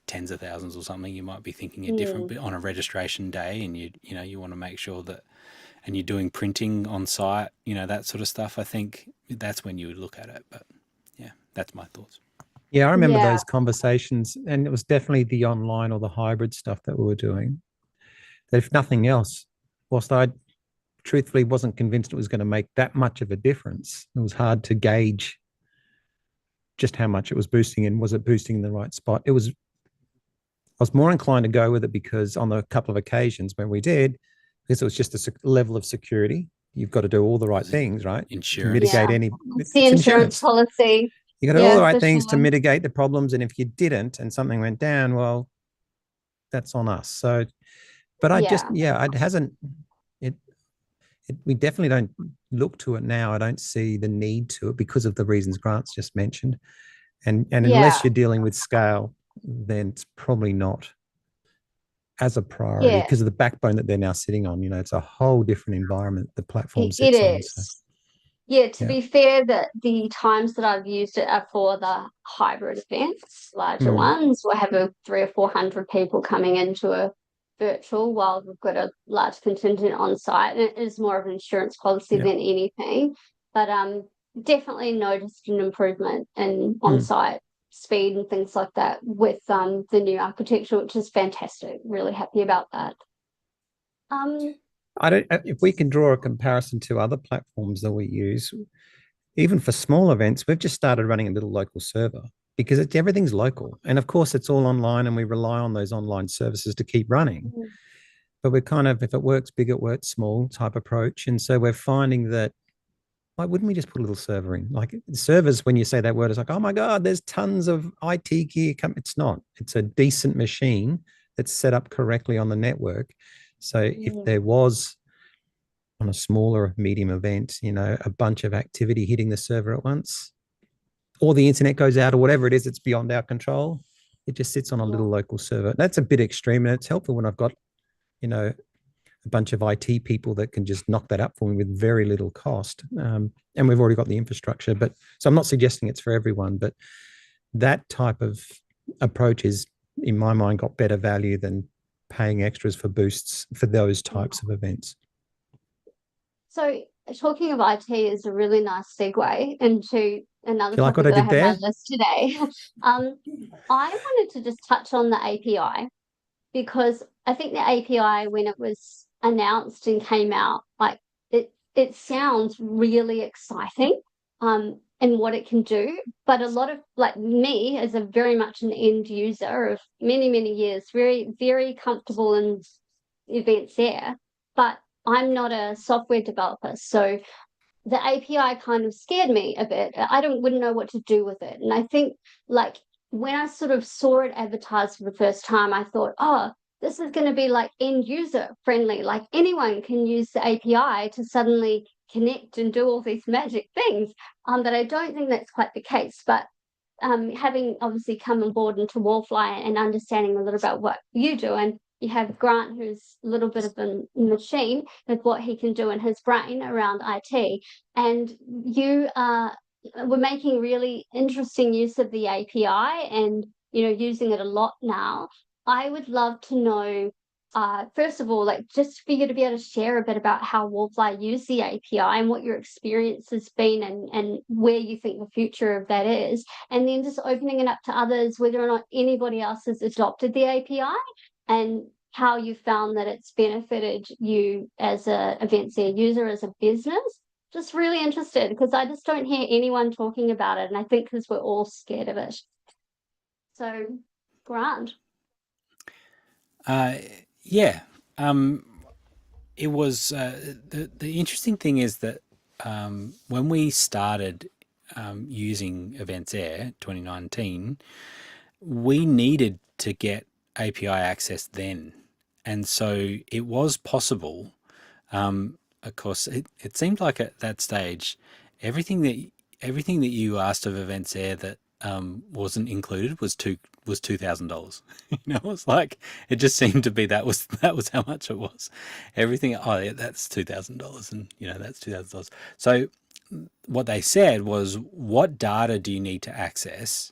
tens of thousands or something, you might be thinking a different bit on a registration day, and you want to make sure that, and you're doing printing on site, that sort of stuff. I think that's when you would look at it. But yeah, that's my thoughts. Yeah, I remember those conversations, and it was definitely the online or the hybrid stuff that we were doing. That if nothing else, whilst I truthfully wasn't convinced it was going to make that much of a difference, it was hard to gauge just how much it was boosting, and was it boosting in the right spot. I was more inclined to go with it because on the couple of occasions when we did, because it was just a level of security. You've got to do all the right things, right? Insurance. To mitigate any. It's the insurance policy. You got to do all the right things to mitigate the problems, and if you didn't and something went down, well, that's on us. So, but it hasn't. We definitely don't look to it now. I don't see the need to it because of the reasons Grant's just mentioned, and unless you're dealing with scale, then it's probably not as a priority because of the backbone that they're now sitting on. It's a whole different environment the platform sits on. It is. So. Yeah, to be fair, that the times that I've used it are for the hybrid events, larger ones. We'll have 300 or 400 people coming into a virtual while we've got a large contingent on site. And it is more of an insurance policy than anything. But definitely noticed an improvement in on-site speed and things like that with the new architecture, which is fantastic. Really happy about that. If we can draw a comparison to other platforms that we use, even for small events, we've just started running a little local server because everything's local. And of course it's all online, and we rely on those online services to keep running. But we're kind of, if it works big, it works small type approach. And so we're finding that, why wouldn't we just put a little server in? Like servers, when you say that word, it's like, oh my God, there's tons of IT gear. It's not. It's a decent machine that's set up correctly on the network. So if there was, on a smaller, medium event, a bunch of activity hitting the server at once, or the internet goes out or whatever it is, it's beyond our control, it just sits on a little local server. That's a bit extreme, and it's helpful when I've got, a bunch of IT people that can just knock that up for me with very little cost. And we've already got the infrastructure. But so I'm not suggesting it's for everyone, but that type of approach is, in my mind, got better value than paying extras for boosts for those types of events. So talking of IT is a really nice segue into another topic that I have on my list today. I wanted to just touch on the API, because I think the API, when it was announced and came out, like it sounds really exciting and what it can do. But a lot of, like me, as a very much an end user of many, many years, very, very comfortable in events there, but I'm not a software developer. So the API kind of scared me a bit. Wouldn't know what to do with it. And I think, like, when I sort of saw it advertised for the first time, I thought, oh, this is going to be like end user friendly. Like anyone can use the API to suddenly connect and do all these magic things. But I don't think that's quite the case. But having obviously come on board into Wallfly and understanding a little about what you do, and you have Grant, who's a little bit of a machine with what he can do in his brain around IT, and you were making really interesting use of the API and using it a lot now. I would love to know, first of all, like, just for you to be able to share a bit about how Wallfly use the API and what your experience has been, and where you think the future of that is, and then just opening it up to others, whether or not anybody else has adopted the API, and how you found that it's benefited you as a EventSair user, as a business. Just really interested, because I just don't hear anyone talking about it, and I think because we're all scared of it. So, Grant. It was the interesting thing is that when we started using EventSair 2019, we needed to get API access then, and so it was possible. Of course, it seemed like at that stage, everything that you asked of EventSair that wasn't included was $2,000. It was like, it just seemed to be that was how much it was. Everything, oh yeah, that's $2,000, and that's $2,000. So what they said was, what data do you need to access,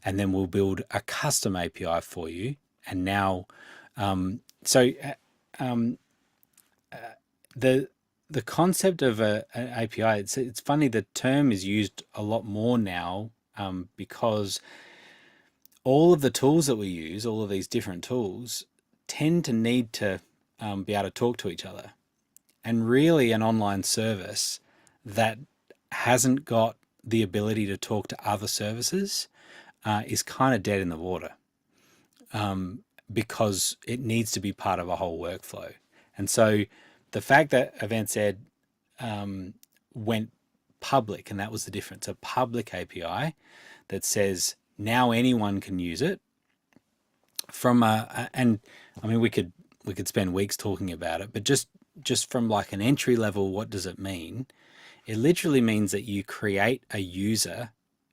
and then we'll build a custom API for you. And now, the concept of an API, it's funny, the term is used a lot more now, because all of the tools that we use, all of these different tools, tend to need to be able to talk to each other. And really, an online service that hasn't got the ability to talk to other services is kind of dead in the water, because it needs to be part of a whole workflow. And so the fact that Events Ed went public, and that was the difference, a public API that says now anyone can use it, and I mean, we could spend weeks talking about it, but just from like an entry level, what does it mean? It literally means that you create a user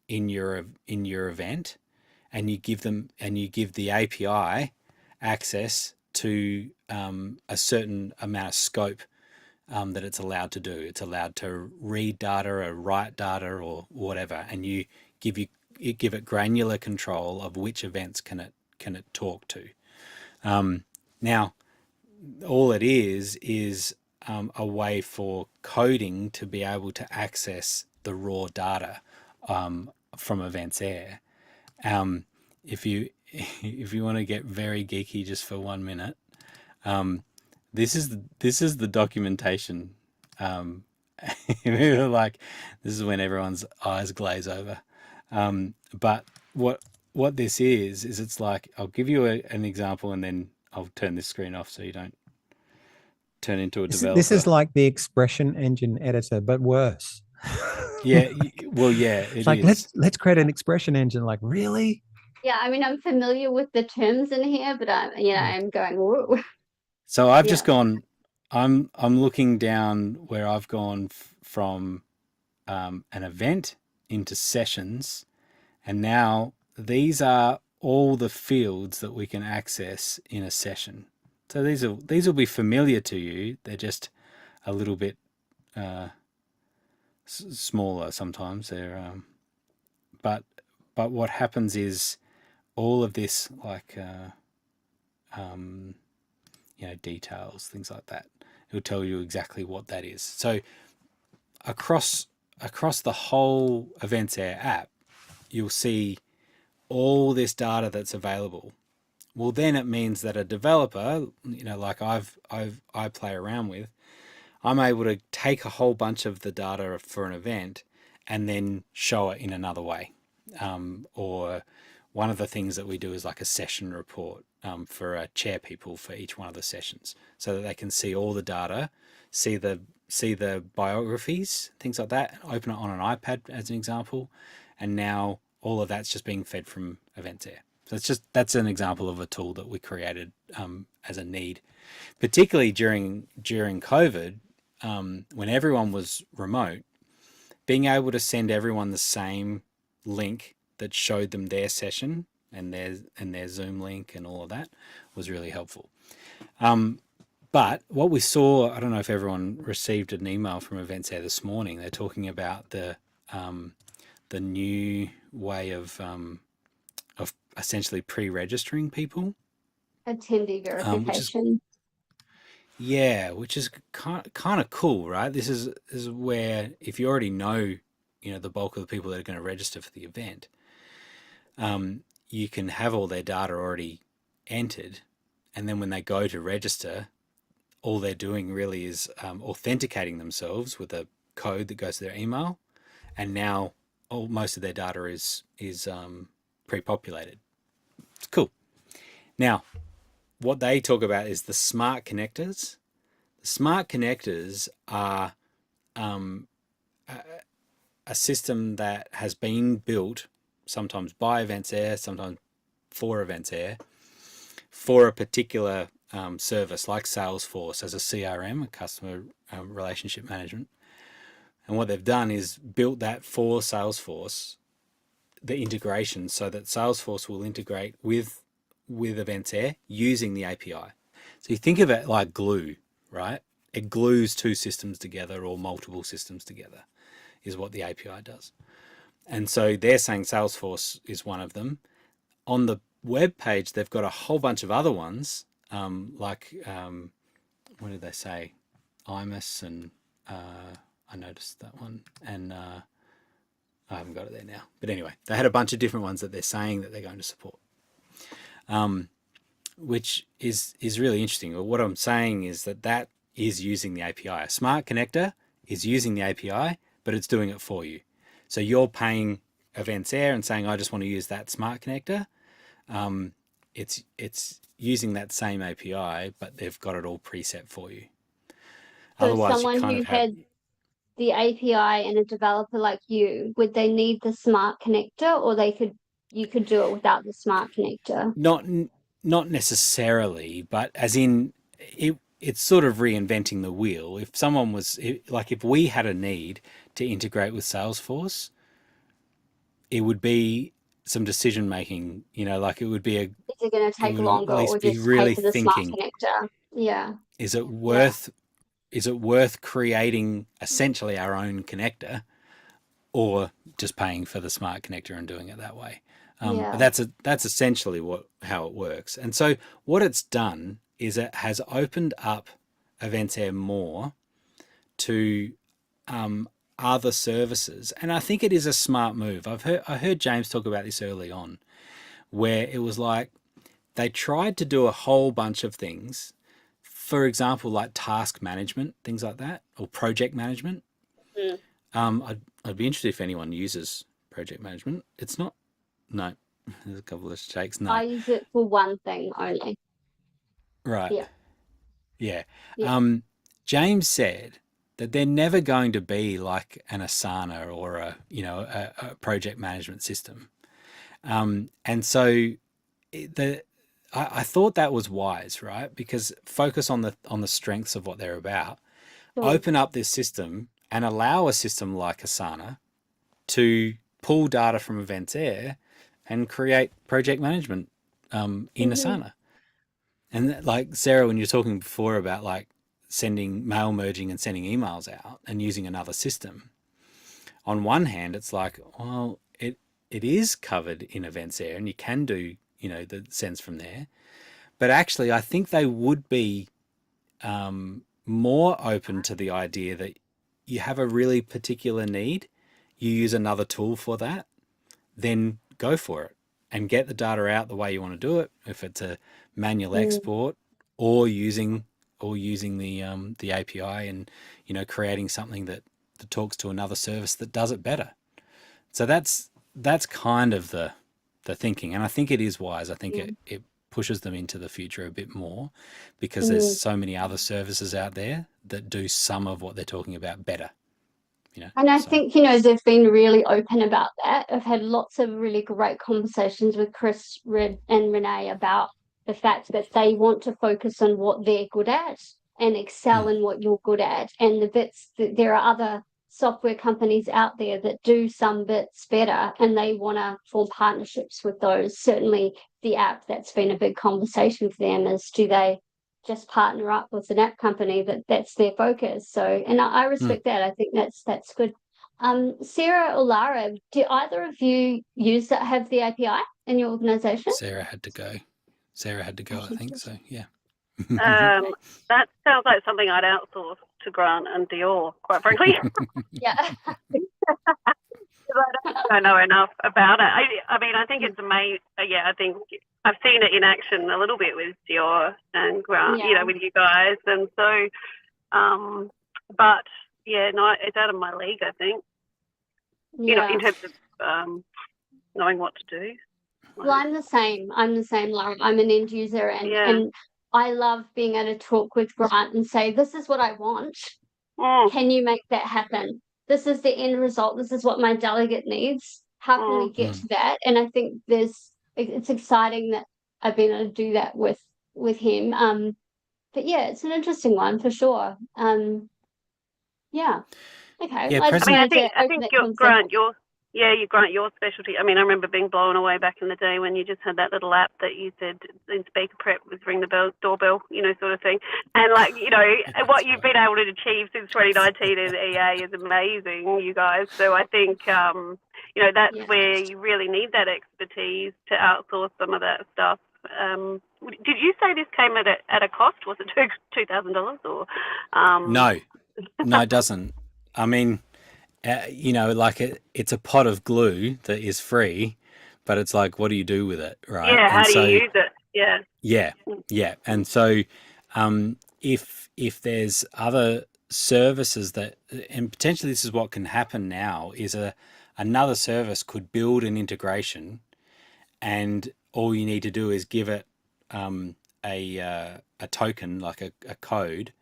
in your event, and you give the API access to a certain amount of scope that it's allowed to do. It's allowed to read data or write data or whatever, and you give it granular control of which events can it talk to. Now, all it is a way for coding to be able to access the raw data from Events Air. If you want to get very geeky just for 1 minute, this is the documentation. Like, this is when everyone's eyes glaze over. But what this is it's like, I'll give you an example, and then I'll turn this screen off so you don't turn into a developer. This is like the expression engine editor, but worse. Yeah, well, yeah, it like is. let's create an expression engine. Like, really? Yeah, I mean, I'm familiar with the terms in here, but I'm going, whoa. So I've just gone. I'm looking down where I've gone from an event into sessions, and now these are all the fields that we can access in a session. So these will be familiar to you. They're just a little bit smaller sometimes. They're but what happens is all of this, like details, things like that. It'll tell you exactly what that is. So across the whole Events Air app, you'll see all this data that's available. Well, then it means that a developer, like I play around with, I'm able to take a whole bunch of the data for an event and then show it in another way. Or one of the things that we do is like a session report for chair people for each one of the sessions, so that they can see all the data, see the biographies, things like that, open it on an iPad as an example, and now all of that's just being fed from Events Air. So that's an example of a tool that we created as a need, particularly during COVID, when everyone was remote. Being able to send everyone the same link that showed them their session and their Zoom link and all of that was really helpful. But what we saw, I don't know if everyone received an email from Events Air this morning. They're talking about the new way of essentially pre-registering people. Attendee verification. Which is kind of cool, right? This is where, if you already know, the bulk of the people that are going to register for the event, you can have all their data already entered, and then when they go to register, all they're doing really is authenticating themselves with a code that goes to their email, and now most of their data is pre-populated. It's cool. Now, what they talk about is the smart connectors. The smart connectors are a system that has been built sometimes by Events Air, sometimes for Events Air, for a particular service like Salesforce as a CRM, a customer relationship management. And what they've done is built that for Salesforce, the integration, so that Salesforce will integrate with Events Air using the API. So you think of it like glue, right? It glues two systems together or multiple systems together, is what the API does. And so they're saying Salesforce is one of them. On the web page, they've got a whole bunch of other ones, what did they say? IMAS, and I noticed that one, and I haven't got it there now. But anyway, they had a bunch of different ones that they're saying that they're going to support, which is really interesting. But what I'm saying is that is using the API. A smart connector is using the API, but it's doing it for you. So you're paying Events Air and saying, I just want to use that smart connector. It's using that same API, but they've got it all preset for you. So Otherwise, someone you kind who of have had the API and a developer like you, would they need the smart connector, or you could do it without the smart connector? not necessarily, but as in it's sort of reinventing the wheel. If someone was if we had a need to integrate with Salesforce, it would be some decision making. It would be Is it going to take would longer, at least or be just really pay for the smart thinking. connector? Yeah. Is it worth creating essentially our own connector, or just paying for the smart connector and doing it that way? But that's essentially how it works. And so what it's done is it has opened up Events Air more to other services, and I think it is a smart move. I heard James talk about this early on, where it was like they tried to do a whole bunch of things. For example, like task management, things like that, or project management. I'd be interested if anyone uses project management. It's not. No, there's a couple of shakes. No, I use it for one thing only. right. Yeah. James said that they're never going to be like an Asana or a project management system, and so I thought that was wise, right? Because focus on the strengths of what they're about. Open up this system and allow a system like Asana to pull data from Events Air and create project management in Asana. And like Sarah, when you're talking before about like sending mail merging and sending emails out and using another system, on one hand, it's like, well, it is covered in Events Air and you can do, the sends from there. But actually, I think they would be more open to the idea that you have a really particular need, you use another tool for that, then go for it and get the data out the way you want to do it. If it's a manual export or using the API and creating something that talks to another service that does it better. So that's kind of the thinking, and I think it is wise. I think it pushes them into the future a bit more because there's so many other services out there that do some of what they're talking about better. And I think, they've been really open about that. I've had lots of really great conversations with Chris, Red, and Renee about the fact that they want to focus on what they're good at and excel in what you're good at. And the bits that there are other software companies out there that do some bits better, and they want to form partnerships with those. Certainly the app, that's been a big conversation for them, is do they just partner up with an app company that's their focus. So, and I respect that. I think that's good. Sarah or Lara, do either of you have the API in your organization? Sarah had to go, I think so. Yeah. That sounds like something I'd outsource to Grant and Dior, quite frankly. Yeah. I don't know enough about it. I mean, I think it's amazing. Yeah, I think I've seen it in action a little bit with Dior and Grant, with you guys. And so, but yeah, no, it's out of my league, I think. In terms of knowing what to do. Well, I'm the same, Laura. I'm an end user, and I love being able to talk with Grant and say, this is what I want. Can you make that happen? This is the end result. This is what my delegate needs. How can we get to that? And I think it's exciting that I've been able to do that with him. But yeah, it's an interesting one for sure. Yeah. Okay. Yeah, I think Grant, your specialty. I mean, I remember being blown away back in the day when you just had that little app that you said in speaker prep was ring the doorbell, sort of thing. And what you've been able to achieve since 2019 in EA is amazing, you guys. So I think, you know, that's Yeah. where you really need that expertise to outsource some of that stuff. Did you say this came at a cost? Was it $2,000 or? No, it doesn't. I mean, you know, like it's a pot of glue that is free, but it's like, what do you do with it, right? Yeah, And how do so, you use it? Yeah. yeah. And so, if there's other services that, and potentially this is what can happen now, is another service could build an integration, and all you need to do is give it a token, like a code,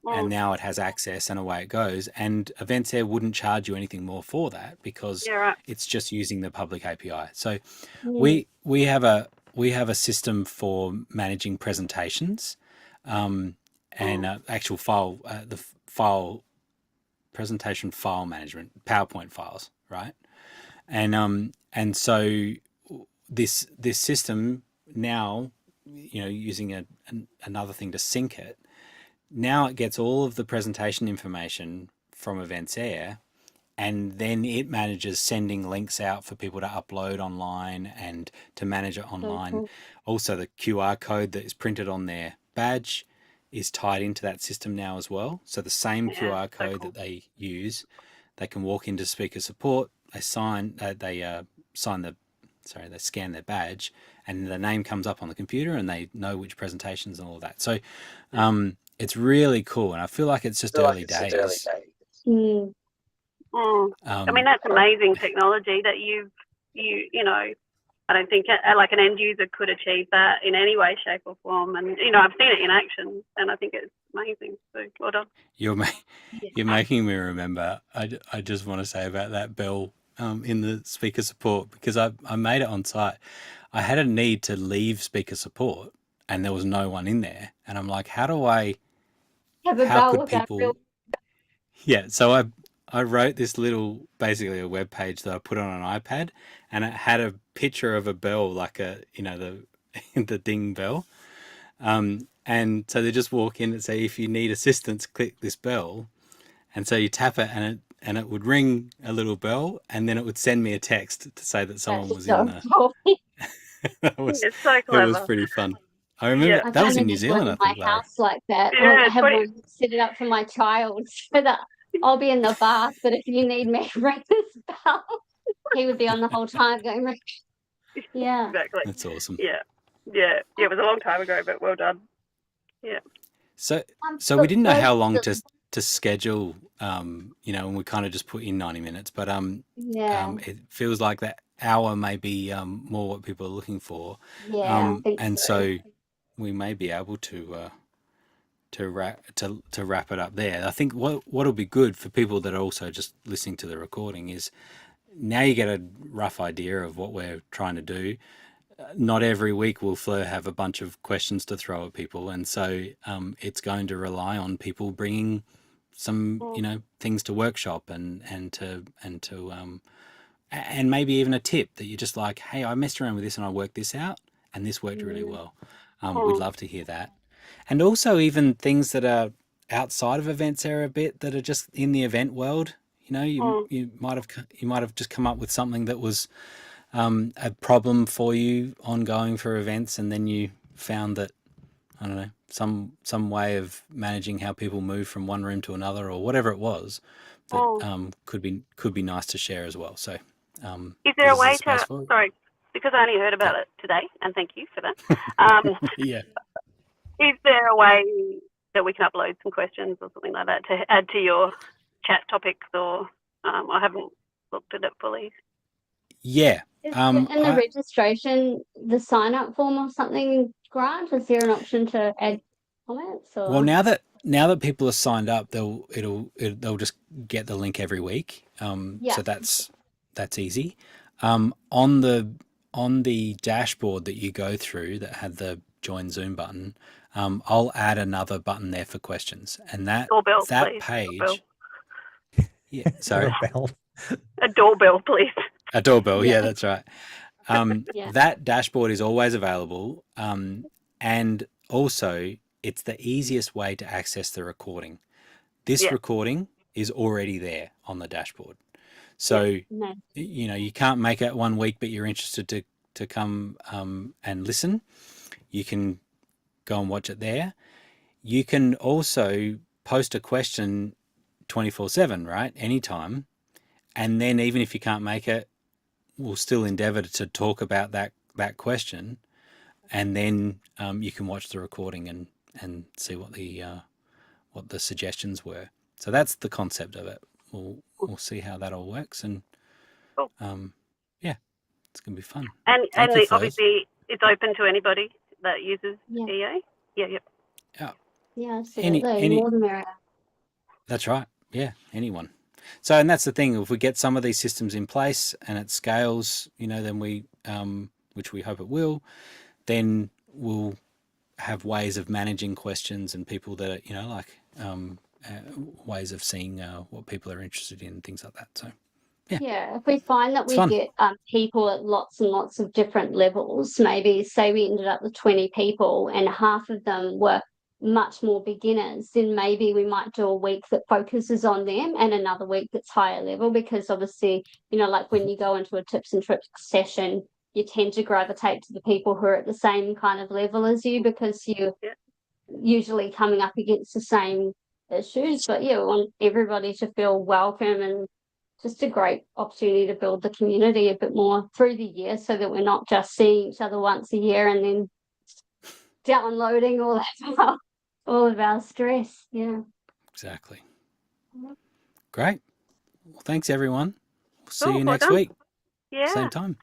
and now it has access, and away it goes. And Events Air wouldn't charge you anything more for that because Yeah, right. it's just using the public API. So Mm. we have a system for managing presentations, and actual file presentation file management, PowerPoint files, right? And so this system now, you know, using another thing to sync it, now it gets all of the presentation information from Events Air, and then it manages sending links out for people to upload online and to manage it online. cool. Also, the QR code that is printed on their badge is tied into that system now as well. So the same Yeah, QR so code cool. that they use, they can walk into speaker support, they scan their badge, and the name comes up on the computer, and they know which presentations and all of that. So it's really cool, and I feel like it's just early days. Mm. I mean, that's amazing technology that you know, I don't think like an end user could achieve that in any way, shape or form. And, you know, I've seen it in action, and I think it's amazing. So well done. You're making me remember, I just want to say about that bell in the speaker support, because I made it on site. I had a need to leave speaker support, and there was no one in there. And I'm like, how could people... Yeah, so I wrote this little, basically a web page that I put on an iPad, and it had a picture of a bell, like the the ding bell. And so they just walk in and say, if you need assistance, click this bell. And so you tap it, and it would ring a little bell, and then it would send me a text to say that someone was in the... It's so It clever. was pretty fun. I remember that was in New Zealand, I think, my Larry. house like that. Yeah, I have 20 one set it up for my child so that I'll be in the bath, but if you need me to ring this bell, he would be on the whole time going, ring. Yeah. Exactly. That's awesome. Yeah. It was a long time ago, but well done. Yeah. So we didn't know how long to schedule, you know, and we kind of just put in 90 minutes, but it feels like that hour may be more what people are looking for. Yeah, I think and so. so we may be able to wrap it up there. I think what'll be good for people that are also just listening to the recording is now you get a rough idea of what we're trying to do. Not every week will Fleur have a bunch of questions to throw at people, and so it's going to rely on people bringing some, you know, things to workshop and maybe even a tip that you're just like, hey, I messed around with this and I worked this out, and this worked really well. We'd love to hear that. And also even things that are outside of Events Air a bit, that are just in the event world. You know, you might have just come up with something that was a problem for you ongoing for events, and then you found that, I don't know, some way of managing how people move from one room to another, or whatever it was, that could be nice to share as well. So is there a way to, sorry, because I only heard about it today, and thank you for that. Yeah. Is there a way that we can upload some questions or something like that to add to your chat topics, or I haven't looked at it fully. Yeah. Is in the registration, the sign up form or something, Grant? Is there an option to add comments? Or? Well, now that people are signed up, they'll just get the link every week. So that's easy. On the dashboard that you go through that had the join Zoom button, I'll add another button there for questions, and that doorbell, that please. page. Doorbell. Yeah, sorry. A doorbell, please. A doorbell, yeah, that's right. That dashboard is always available, and also it's the easiest way to access the recording. This recording is already there on the dashboard. So, No. you know, you can't make it one week, but you're interested to come and listen. You can go and watch it there. You can also post a question 24/7, right? Anytime. And then even if you can't make it, we'll still endeavour to talk about that question, and then you can watch the recording and see what the suggestions were. So that's the concept of it. We'll see how that all works, and Cool. yeah, it's gonna be fun. And Thank you, Flirt. obviously it's open to anybody that uses Yeah. EA. Yeah, yeah. Yeah, absolutely. Any More the merrier. That's right. Yeah, anyone. So, and that's the thing. If we get some of these systems in place and it scales, you know, then we, which we hope it will, then we'll have ways of managing questions and people that are, you know, like ways of seeing what people are interested in, things like that. So, Yeah, if we find that it's we fun. get people at lots and lots of different levels, maybe say we ended up with 20 people and half of them were much more beginners, then maybe we might do a week that focuses on them and another week that's higher level, because obviously, you know, like when you go into a tips and tricks session, you tend to gravitate to the people who are at the same kind of level as you, because you're usually coming up against the same issues. But yeah, we want everybody to feel welcome, and just a great opportunity to build the community a bit more through the year, so that we're not just seeing each other once a year and then downloading all of our stress. Yeah. Exactly. Great. Well, thanks everyone. We'll see Cool, you well next done. week. Yeah. Same time.